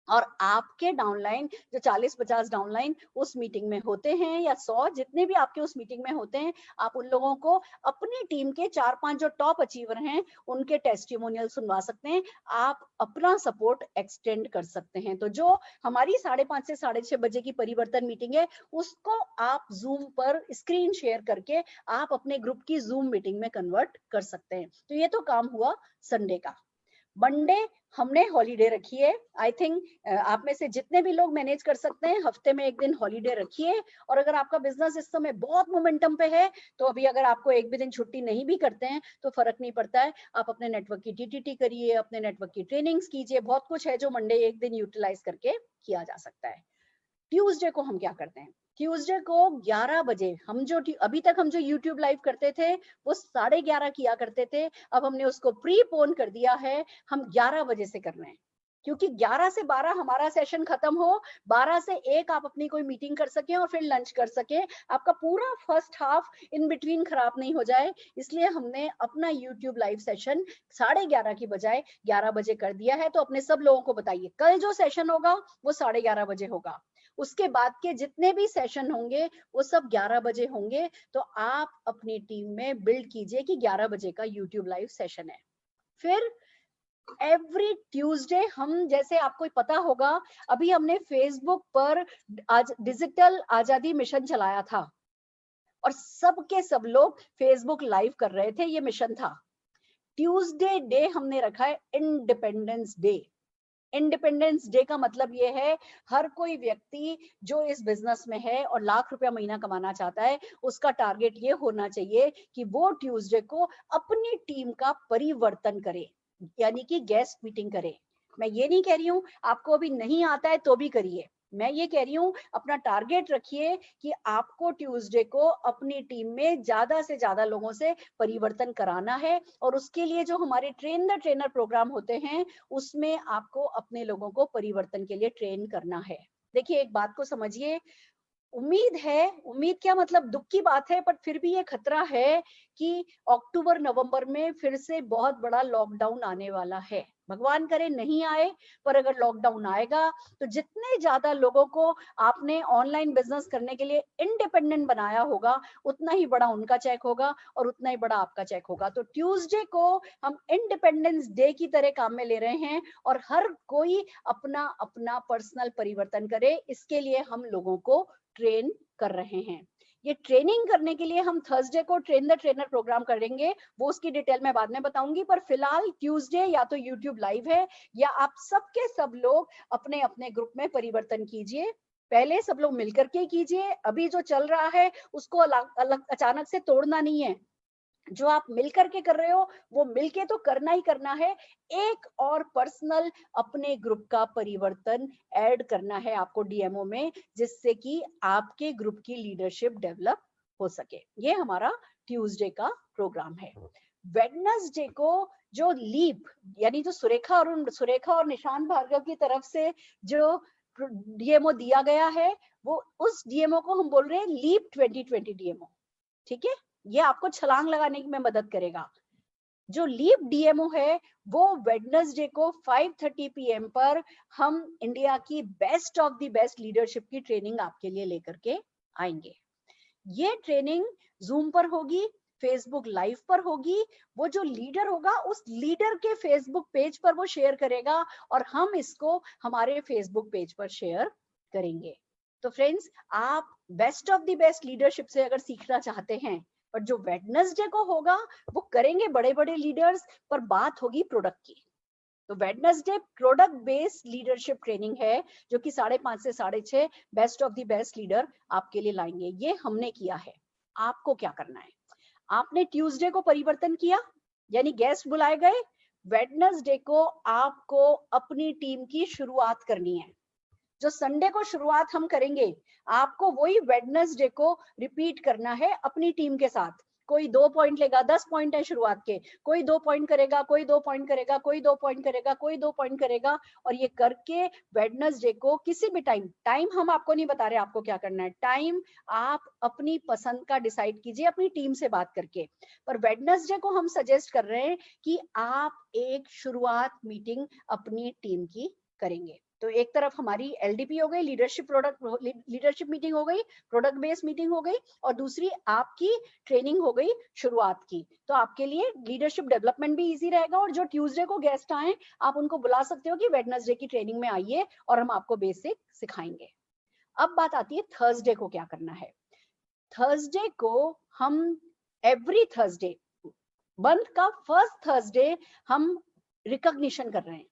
और आपके डाउनलाइन जो 40-50 डाउनलाइन उस मीटिंग में होते हैं या 100 जितने भी आपके उस मीटिंग में होते हैं, आप उन लोगों को अपनी टीम के 4-5 जो टॉप अचीवर हैं उनके टेस्टिमोनियल सुनवा सकते हैं। आप अपना सपोर्ट एक्सटेंड कर सकते हैं। तो जो हमारी 5:30 से 6:30 बजे की परिवर्तन मीटिंग है, उसको आप जूम पर स्क्रीन शेयर करके आप अपने ग्रुप की जूम मीटिंग में कन्वर्ट कर सकते हैं। तो ये तो काम हुआ संडे का। मंडे हमने हॉलीडे रखी है। आई थिंक आप में से जितने भी लोग मैनेज कर सकते हैं, हफ्ते में 1 दिन हॉलीडे रखिए। और अगर आपका बिजनेस इस समय बहुत मोमेंटम पे है, तो अभी अगर आपको 1 भी दिन छुट्टी नहीं भी करते हैं तो फर्क नहीं पड़ता है। आप अपने नेटवर्क की टीटीटी करिए, अपने नेटवर्क की ट्रेनिंग्स कीजिए, बहुत कुछ है जो मंडे 1 दिन यूटिलाइज करके किया जा सकता है। ट्यूसडे को हम क्या करते हैं? ट्यूसडे को 11 बजे हम जो अभी तक हम जो यूट्यूब लाइव करते थे वो 11:30 किया करते थे, अब हमने उसको प्रीपोन कर दिया है, हम 11 बजे से कर रहे हैं। क्योंकि 11 से 12 हमारा सेशन खत्म हो, 12 से 1 आप अपनी कोई मीटिंग कर सकें और फिर लंच कर सकें, आपका पूरा फर्स्ट हाफ इन बिटवीन खराब नहीं हो जाए, इसलिए हमने अपना यूट्यूब लाइव सेशन 11:30 की बजाय 11 बजे कर दिया है। तो अपने सब लोगों को बताइए, कल जो सेशन होगा वो 11:30 बजे होगा, उसके बाद के जितने भी सेशन होंगे वो सब 11 बजे होंगे। तो आप अपनी टीम में बिल्ड कीजिए कि 11 बजे का यूट्यूब लाइव सेशन है। फिर एवरी ट्यूसडे हम, जैसे आपको पता होगा, अभी हमने फेसबुक पर आज डिजिटल आजादी मिशन चलाया था और सब के सब लोग फेसबुक लाइव कर रहे थे, ये मिशन था। ट्यूसडे डे हमने रखा है इंडिपेंडेंस डे। इंडिपेंडेंस डे का मतलब ये है, हर कोई व्यक्ति जो इस बिजनेस में है और लाख रुपया महीना कमाना चाहता है, उसका टारगेट ये होना चाहिए कि वो ट्यूसडे को अपनी टीम का परिवर्तन करे, यानी कि गेस्ट मीटिंग करे। मैं ये नहीं कह रही हूँ आपको अभी नहीं आता है तो भी करिए, मैं ये कह रही हूँ अपना टारगेट रखिए कि आपको ट्यूसडे को अपनी टीम में ज्यादा से ज्यादा लोगों से परिवर्तन कराना है। और उसके लिए जो हमारे ट्रेन द ट्रेनर प्रोग्राम होते हैं, उसमें आपको अपने लोगों को परिवर्तन के लिए ट्रेन करना है। देखिए, एक बात को समझिए, उम्मीद है, उम्मीद क्या मतलब दुख की बात है, पर फिर भी ये खतरा है कि अक्टूबर नवंबर में फिर से बहुत बड़ा लॉकडाउन आने वाला है। भगवान करे नहीं आए, पर अगर लॉकडाउन आएगा तो जितने ज्यादा लोगों को आपने ऑनलाइन बिजनेस करने के लिए इंडिपेंडेंट बनाया होगा, उतना ही बड़ा उनका चेक होगा और उतना ही बड़ा आपका चेक होगा। तो ट्यूसडे को हम इंडिपेंडेंस डे की तरह काम में ले रहे हैं और हर कोई अपना अपना पर्सनल परिवर्तन करे, इसके लिए हम लोगों को ट्रेन कर रहे हैं। ये ट्रेनिंग करने के लिए हम थर्सडे को ट्रेन द ट्रेनर प्रोग्राम करेंगे, वो उसकी डिटेल मैं बाद में बताऊंगी, पर फिलहाल ट्यूसडे या तो यूट्यूब लाइव है या आप सबके सब लोग अपने अपने ग्रुप में परिवर्तन कीजिए। पहले सब लोग मिलकर के कीजिए, अभी जो चल रहा है उसको अलग अलग अचानक से तोड़ना नहीं है। जो आप मिलकर के कर रहे हो वो मिलके तो करना ही करना है। एक और पर्सनल अपने ग्रुप का परिवर्तन ऐड करना है आपको डीएमओ में, जिससे कि आपके ग्रुप की लीडरशिप डेवलप हो सके। ये हमारा ट्यूसडे का प्रोग्राम है। वेडनेसडे को जो लीप यानी जो सुरेखा और निशान भार्गव की तरफ से जो डीएमओ दिया गया है, वो उस डीएमओ को हम बोल रहे हैं लीप 2020 डीएमओ। ठीक है, ये आपको छलांग लगाने में मदद करेगा। जो लीप डीएमओ है वो वेडनेसडे को 5:30 PM पर हम इंडिया की best of the best leadership की ट्रेनिंग आपके लिए लेकर के आएंगे। ये ट्रेनिंग जूम पर होगी, फेसबुक लाइव पर होगी। वो जो लीडर होगा उस लीडर के फेसबुक पेज पर वो शेयर करेगा और हम इसको हमारे फेसबुक पेज पर शेयर करेंगे। तो फ्रेंड्स, आप best of the best leadership से अगर सीखना चाहते हैं, पर जो वेडनेसडे को होगा वो करेंगे बड़े बड़े लीडर्स, पर बात होगी प्रोडक्ट की। तो Wednesday product based leadership training है जो कि 5:30 से 6:30 best of the best leader आपके लिए लाएंगे। ये हमने किया है। आपको क्या करना है? आपने ट्यूसडे को परिवर्तन किया, यानी गेस्ट बुलाए गए। वेडनेसडे को आपको अपनी टीम की शुरुआत करनी है। जो संडे को शुरुआत हम करेंगे, आपको वही वेडनेसडे को रिपीट करना है अपनी टीम के साथ। कोई 2 पॉइंट लेगा, 10 पॉइंट है शुरुआत के, कोई 2 पॉइंट करेगा, कोई 2 पॉइंट करेगा, कोई 2 पॉइंट करेगा, कोई 2 पॉइंट करेगा। और ये करके वेडनेसडे को किसी भी टाइम हम आपको नहीं बता रहे आपको क्या करना है। टाइम आप अपनी पसंद का डिसाइड कीजिए अपनी टीम से बात करके। पर वेडनेसडे को हम सजेस्ट कर रहे हैं कि आप एक शुरुआत मीटिंग अपनी टीम की करेंगे। तो एक तरफ हमारी एलडीपी हो गई, लीडरशिप मीटिंग हो गई, प्रोडक्ट बेस्ड मीटिंग हो गई, और दूसरी आपकी ट्रेनिंग हो गई शुरुआत की। तो आपके लिए लीडरशिप डेवलपमेंट भी इजी रहेगा। और जो ट्यूसडे को गेस्ट आए, आप उनको बुला सकते हो कि वेडनेसडे की ट्रेनिंग में आइए और हम आपको बेसिक सिखाएंगे। अब बात आती है थर्सडे को क्या करना है। थर्सडे को हम एवरी थर्सडे, मंथ का फर्स्ट थर्सडे हम रिकॉग्निशन कर रहे हैं।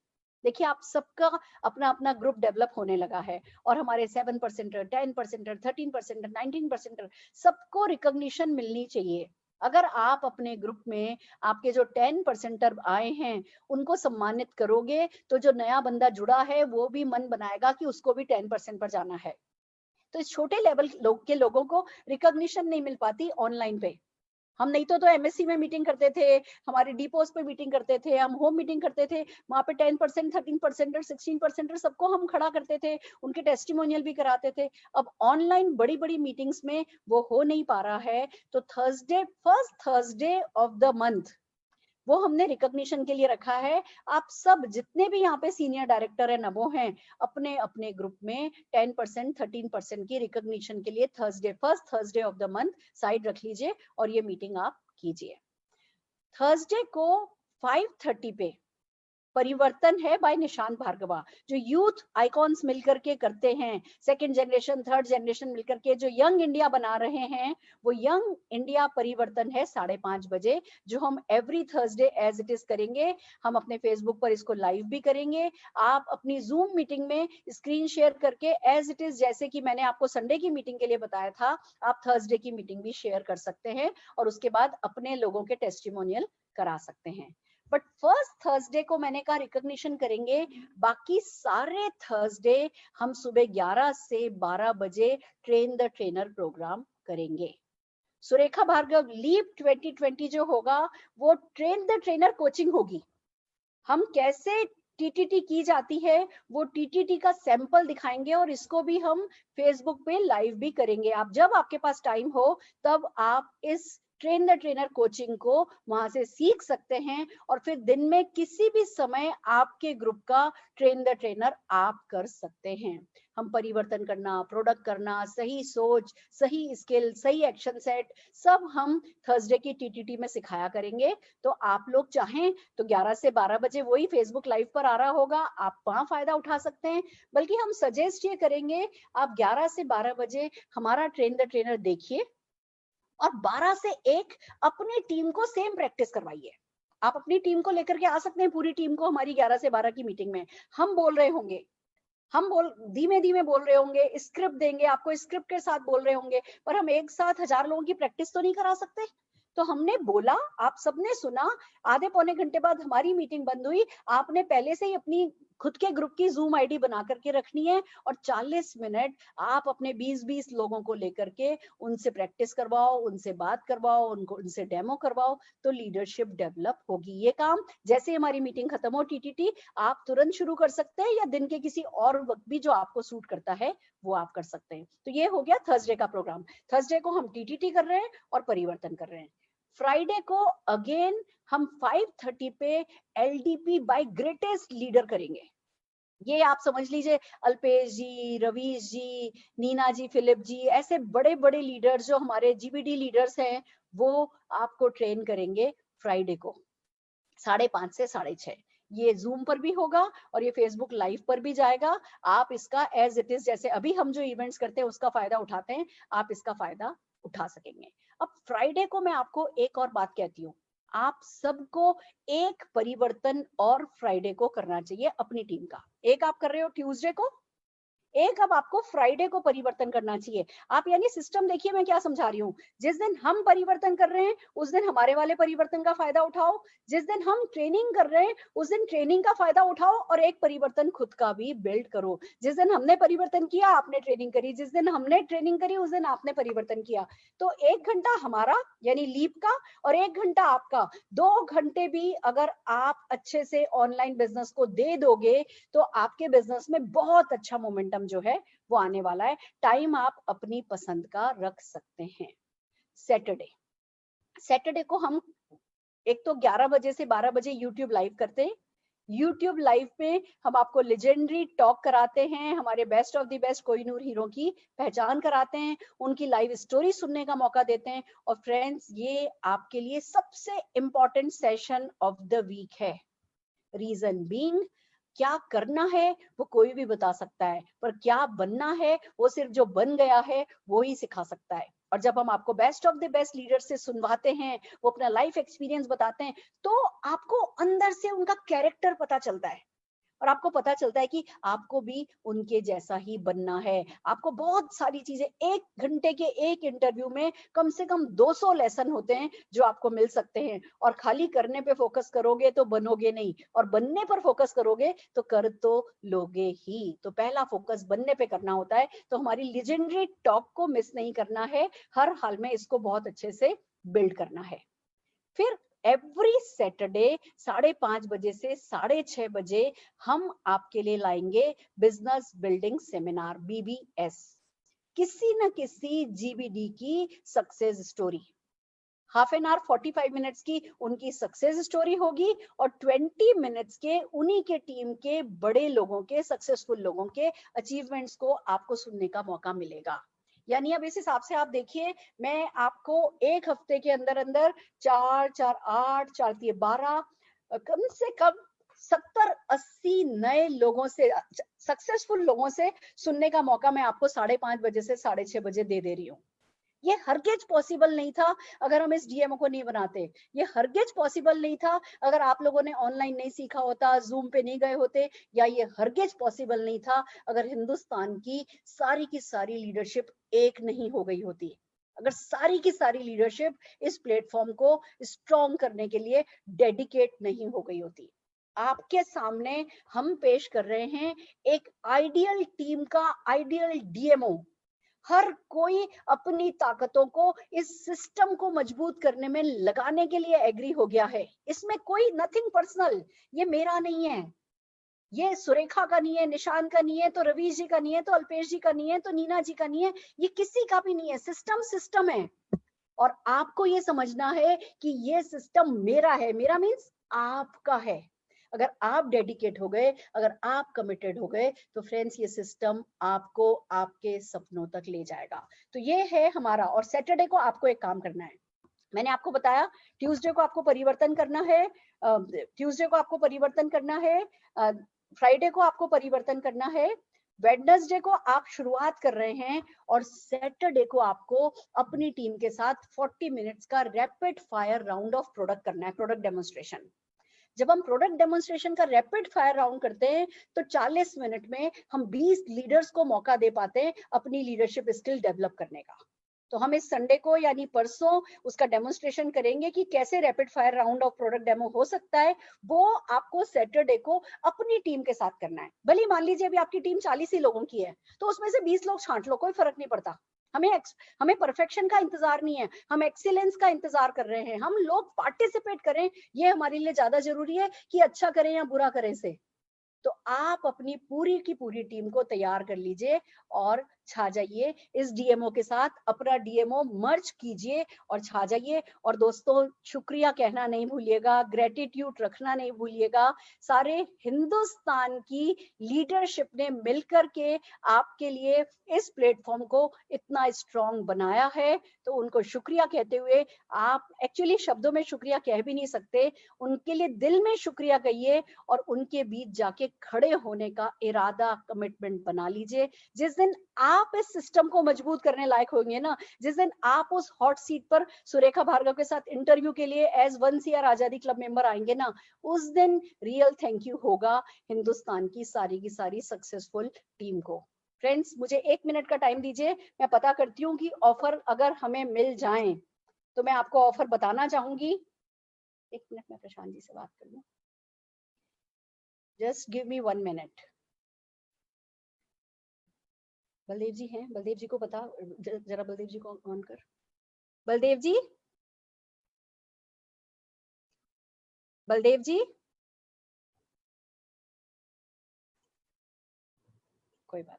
देखिए, आप सबका अपना अपना ग्रुप डेवलप होने लगा है और हमारे 7%, 10%, 13%, 19% सबको रिकॉग्निशन मिलनी चाहिए। अगर आप अपने ग्रुप में आपके जो 10% आए हैं उनको सम्मानित करोगे, तो जो नया बंदा जुड़ा है वो भी मन बनाएगा कि उसको भी 10% पर जाना है। तो इस छोटे लेवल के लोगों को रिकॉग्निशन नहीं मिल पाती ऑनलाइन पे। हम नहीं तो एमएससी में मीटिंग करते थे, हमारे डीपोज पे मीटिंग करते थे, हम होम मीटिंग करते थे, वहां पे 10%, 13% और 16% सबको हम खड़ा करते थे, उनके टेस्टिमोनियल भी कराते थे। अब ऑनलाइन बड़ी बड़ी मीटिंग्स में वो हो नहीं पा रहा है। तो first Thursday of the month वो हमने रिकॉग्निशन के लिए रखा है। आप सब जितने भी यहाँ पे सीनियर डायरेक्टर है, नमो हैं, अपने अपने ग्रुप में 10%, 13% की रिकॉग्निशन के लिए first Thursday of the month side रख लीजिए और ये मीटिंग आप कीजिए। थर्सडे को 5:30 पे परिवर्तन है बाय निशान भार्गवा। जो यूथ आइकॉन्स मिलकर के करते हैं, सेकंड जनरेशन, थर्ड जनरेशन मिलकर के जो यंग इंडिया बना रहे हैं, वो यंग इंडिया परिवर्तन है 5:30 बजे, जो हम every Thursday as it is करेंगे। हम अपने फेसबुक पर इसको लाइव भी करेंगे। आप अपनी जूम मीटिंग में स्क्रीन शेयर करके एज इट इज, जैसे कि मैंने आपको संडे की मीटिंग के लिए बताया था, आप थर्सडे की मीटिंग भी शेयर कर सकते हैं और उसके बाद अपने लोगों के टेस्टिमोनियल करा सकते हैं। बट फर्स्ट थर्सडे को मैंने कहा रिकॉग्निशन करेंगे। बाकी सारे थर्सडे हम सुबह 11 से 12 बजे ट्रेन द ट्रेनर प्रोग्राम करेंगे। सुरेखा भार्गव लीप 2020 जो होगा वो ट्रेन द ट्रेनर कोचिंग होगी। हम कैसे टीटीटी की जाती है वो टीटीटी का सैंपल दिखाएंगे और इसको भी हम फेसबुक पे लाइव भी करेंगे। आप जब आपके पास टाइम हो तब आप इस ट्रेन द ट्रेनर कोचिंग को वहां से सीख सकते हैं और फिर दिन में किसी भी समय आपके ग्रुप का ट्रेन द ट्रेनर आप कर सकते हैं। हम परिवर्तन करना, प्रोडक्ट करना, सही सोच, सही स्किल, सही एक्शन सेट, सब हम थर्सडे की टीटीटी में सिखाया करेंगे। तो आप लोग चाहें तो 11 से 12 बजे वही फेसबुक लाइव पर आ रहा होगा, आप वहां फायदा उठा सकते हैं। बल्कि हम सजेस्ट ये करेंगे, आप 11 से 12 बजे हमारा ट्रेन द ट्रेनर देखिए और 12 से 1 अपनी टीम को सेम प्रैक्टिस करवाइए। आप अपनी टीम को लेकर के आ सकते हैं, पूरी टीम को हमारी 11 से 12 की मीटिंग में। हम बोल रहे होंगे, धीमे धीमे बोल रहे होंगे, स्क्रिप्ट देंगे आपको, स्क्रिप्ट के साथ बोल रहे होंगे, पर हम एक साथ 1000 लोगों की प्रैक्टिस तो नहीं करा सकते। तो हमने बोला, आप सबने सुना, आधे पौने घंटे बाद हमारी मीटिंग बंद हुई, आपने पहले से ही अपनी खुद के ग्रुप की जूम आईडी बना करके रखनी है और 40 मिनट आप अपने 20-20 लोगों को लेकर के उनसे प्रैक्टिस करवाओ, उनसे बात करवाओ, उनसे डेमो करवाओ, तो लीडरशिप डेवलप होगी। ये काम जैसे हमारी मीटिंग खत्म हो टीटीटी, आप तुरंत शुरू कर सकते हैं या दिन के किसी और वक्त भी जो आपको सूट करता है वो आप कर सकते हैं। तो ये हो गया थर्सडे का प्रोग्राम। थर्सडे को हम टीटीटी कर रहे हैं और परिवर्तन कर रहे हैं। फ्राइडे को अगेन हम 5:30 पे एलडीपी बाय ग्रेटेस्ट लीडर करेंगे। ये आप समझ लीजिए, अल्पेश जी, रवीश जी, नीना जी, फिलिप जी, ऐसे बड़े बड़े लीडर्स जो हमारे जीबीडी लीडर्स हैं, वो आपको ट्रेन करेंगे फ्राइडे को 5:30 से 6:30। ये जूम पर भी होगा और ये फेसबुक लाइव पर भी जाएगा। आप इसका एज इट इज, जैसे अभी हम जो इवेंट्स करते हैं उसका फायदा उठाते हैं, आप इसका फायदा उठा सकेंगे। अब फ्राइडे को मैं आपको एक और बात कहती हूँ, आप सबको एक परिवर्तन और फ्राइडे को करना चाहिए अपनी टीम का। एक आप कर रहे हो ट्यूसडे को, एक अब आपको फ्राइडे को परिवर्तन करना चाहिए। आप यानी सिस्टम देखिए मैं क्या समझा रही हूँ, जिस दिन हम परिवर्तन कर रहे हैं उस दिन हमारे वाले परिवर्तन का फायदा उठाओ, जिस दिन हम ट्रेनिंग कर रहे हैं उस दिन ट्रेनिंग का फायदा उठाओ और एक परिवर्तन खुद का भी बिल्ड करो। जिस दिन हमने परिवर्तन किया आपने ट्रेनिंग करी, जिस दिन हमने ट्रेनिंग करी उस दिन आपने परिवर्तन किया। तो 1 घंटा हमारा यानी लीप का और 1 घंटा आपका, 2 घंटे भी अगर आप अच्छे से ऑनलाइन बिजनेस को दे दोगे तो आपके बिजनेस में बहुत अच्छा मोमेंटम जो है वो आने वाला है। टाइम आप अपनी पसंद का रख सकते हैं। सैटरडे को हम एक तो 11 बजे से 12 बजे यूट्यूब लाइव करते हैं। यूट्यूब लाइव पे हम आपको लेजेंडरी टॉक कराते हैं, हमारे best of the best Kohinoor hero की पहचान कराते हैं, उनकी लाइव स्टोरी सुनने का मौका देते हैं। और फ्रेंड्स, ये आपके लिए सबसे important session of the week है। रीजन बीइंग, क्या करना है वो कोई भी बता सकता है, पर क्या बनना है वो सिर्फ जो बन गया है वो ही सिखा सकता है। और जब हम आपको best of the best leader से सुनवाते हैं, वो अपना लाइफ एक्सपीरियंस बताते हैं, तो आपको अंदर से उनका कैरेक्टर पता चलता है और आपको पता चलता है कि आपको भी उनके जैसा ही बनना है। आपको बहुत सारी चीजें, 1 घंटे के एक इंटरव्यू में कम से कम 200 लेसन होते हैं जो आपको मिल सकते हैं। और खाली करने पे फोकस करोगे तो बनोगे नहीं, और बनने पर फोकस करोगे तो कर तो लोगे ही। तो पहला फोकस बनने पे करना होता है। तो हमारी लेजेंडरी टॉक को मिस नहीं करना है, हर हाल में इसको बहुत अच्छे से बिल्ड करना है। फिर एवरी सैटरडे 5:30 बजे से 6:30 बजे हम आपके लिए लाएंगे बिजनेस बिल्डिंग सेमिनार, BBS, किसी न किसी जीबीडी की success story. Half an hour 45 minutes की उनकी सक्सेस स्टोरी होगी और 20 मिनट्स के उन्हीं के टीम के बड़े लोगों के, सक्सेसफुल लोगों के अचीवमेंट्स को आपको सुनने का मौका मिलेगा। यानी अब इस हिसाब से आप देखिए, मैं आपको एक हफ्ते के अंदर अंदर 4, 4, 8, 4, 3, 12, कम से कम 70-80 नए लोगों से, सक्सेसफुल लोगों से सुनने का मौका मैं आपको 5:30 बजे से 6:30 बजे दे रही हूँ। ये हरगिज पॉसिबल नहीं था अगर हम इस डीएमओ को नहीं बनाते। ये हरगिज पॉसिबल नहीं था अगर आप लोगों ने ऑनलाइन नहीं सीखा होता, जूम पे नहीं गए होते, या ये हरगिज पॉसिबल नहीं था अगर हिंदुस्तान की सारी लीडरशिप एक नहीं हो गई होती, अगर सारी की सारी लीडरशिप इस प्लेटफॉर्म को स्ट्रॉन्ग करने के लिए डेडिकेट नहीं हो गई होती। आपके सामने हम पेश कर रहे हैं एक आइडियल टीम का आइडियल डीएमओ। हर कोई अपनी ताकतों को इस सिस्टम को मजबूत करने में लगाने के लिए एग्री हो गया है। इसमें कोई नथिंग पर्सनल, ये मेरा नहीं है, ये सुरेखा का नहीं है, निशान का नहीं है, तो रवीश जी का नहीं है, तो अल्पेश जी का नहीं है, तो नीना जी का नहीं है, ये किसी का भी नहीं है। सिस्टम है और आपको ये समझना है कि ये सिस्टम मेरा है। मेरा मीन्स आपका है। अगर आप डेडिकेट हो गए, अगर आप कमिटेड हो गए, तो फ्रेंड्स ये सिस्टम आपको आपके सपनों तक ले जाएगा। तो ये है हमारा। और सैटरडे को आपको एक काम करना है, मैंने आपको बताया ट्यूसडे को आपको परिवर्तन करना है, ट्यूसडे को आपको परिवर्तन करना है, फ्राइडे को आपको परिवर्तन करना है, वेडनेसडे को आप शुरुआत कर रहे हैं, और सैटरडे को आपको अपनी टीम के साथ 40 मिनट्स का rapid fire round of product करना है, प्रोडक्ट डेमोन्स्ट्रेशन। जब हम प्रोडक्ट डेमोन्स्ट्रेशन का रैपिड फायर राउंड करते हैं तो 40 मिनट में हम 20 लीडर्स को मौका दे पाते हैं अपनी लीडरशिप स्किल डेवलप करने का। तो हम इस संडे को यानी परसों उसका डेमोन्स्ट्रेशन करेंगे कि कैसे rapid fire round of product demo हो सकता है। वो आपको सैटरडे को अपनी टीम के साथ करना है। भले मान लीजिए अभी आपकी टीम 40 ही लोगों की है, तो उसमें से 20 लोग छांट लो, कोई फर्क नहीं पड़ता। हमें परफेक्शन का इंतजार नहीं है, हम एक्सीलेंस का इंतजार कर रहे हैं। हम लोग पार्टिसिपेट करें, ये हमारे लिए ज्यादा जरूरी है कि अच्छा करें या बुरा करें से। तो आप अपनी पूरी की पूरी टीम को तैयार कर लीजिए और छा जाइए इस डीएमओ के साथ, अपना डीएमओ मर्ज कीजिए और छा जाइए। और दोस्तों, शुक्रिया कहना नहीं भूलिएगा, ग्रेटिट्यूड रखना नहीं भूलिएगा। सारे हिंदुस्तान की लीडरशिप ने मिलकर के आपके लिए इस प्लेटफॉर्म को इतना स्ट्रॉन्ग बनाया है, तो उनको शुक्रिया कहते हुए, आप एक्चुअली शब्दों में शुक्रिया कह भी नहीं सकते, उनके लिए दिल में शुक्रिया कहिए और उनके बीच जाके खड़े होने का इरादा, कमिटमेंट बना लीजिए। जिस दिन आप इस सिस्टम को मजबूत करने लायक होंगे ना, जिस दिन आप उस हॉट सीट पर सुरेखा भार्गव के साथ इंटरव्यू के लिए एज 1 CR आजादी क्लब मेंबर आएंगे ना, उस दिन रियल थैंक यू होगा हिंदुस्तान की सारी सक्सेसफुल टीम को। फ्रेंड्स, मुझे 1 मिनट का टाइम दीजिए, मैं पता करती हूँ कि ऑफर अगर हमें मिल जाए तो मैं आपको ऑफर बताना चाहूंगी। 1 मिनट में प्रशांत जी से बात कर लूं। Just give me 1 minute. Baldev ji हैं? बलदेव जी को बता जरा, बलदेव जी को ऑन कर। बलदेव जी, बलदेव जी, कोई बात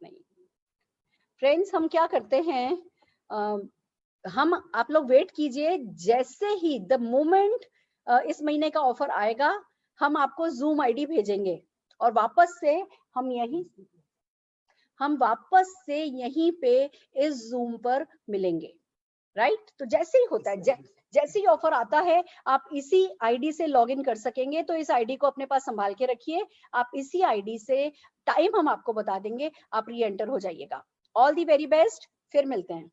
नहीं। फ्रेंड्स, हम क्या करते हैं, आप लोग वेट कीजिए, जैसे ही द मोमेंट इस महीने का ऑफर आएगा, हम आपको जूम आईडी भेजेंगे और वापस से यहीं पे इस जूम पर मिलेंगे, राइट? तो जैसे ही होता है, जैसे ही ऑफर आता है, आप इसी आईडी से लॉगिन कर सकेंगे। तो इस आईडी को अपने पास संभाल के रखिए, आप इसी आईडी से टाइम हम आपको बता देंगे, आप री एंटर हो जाइएगा। ऑल दी वेरी बेस्ट, फिर मिलते हैं।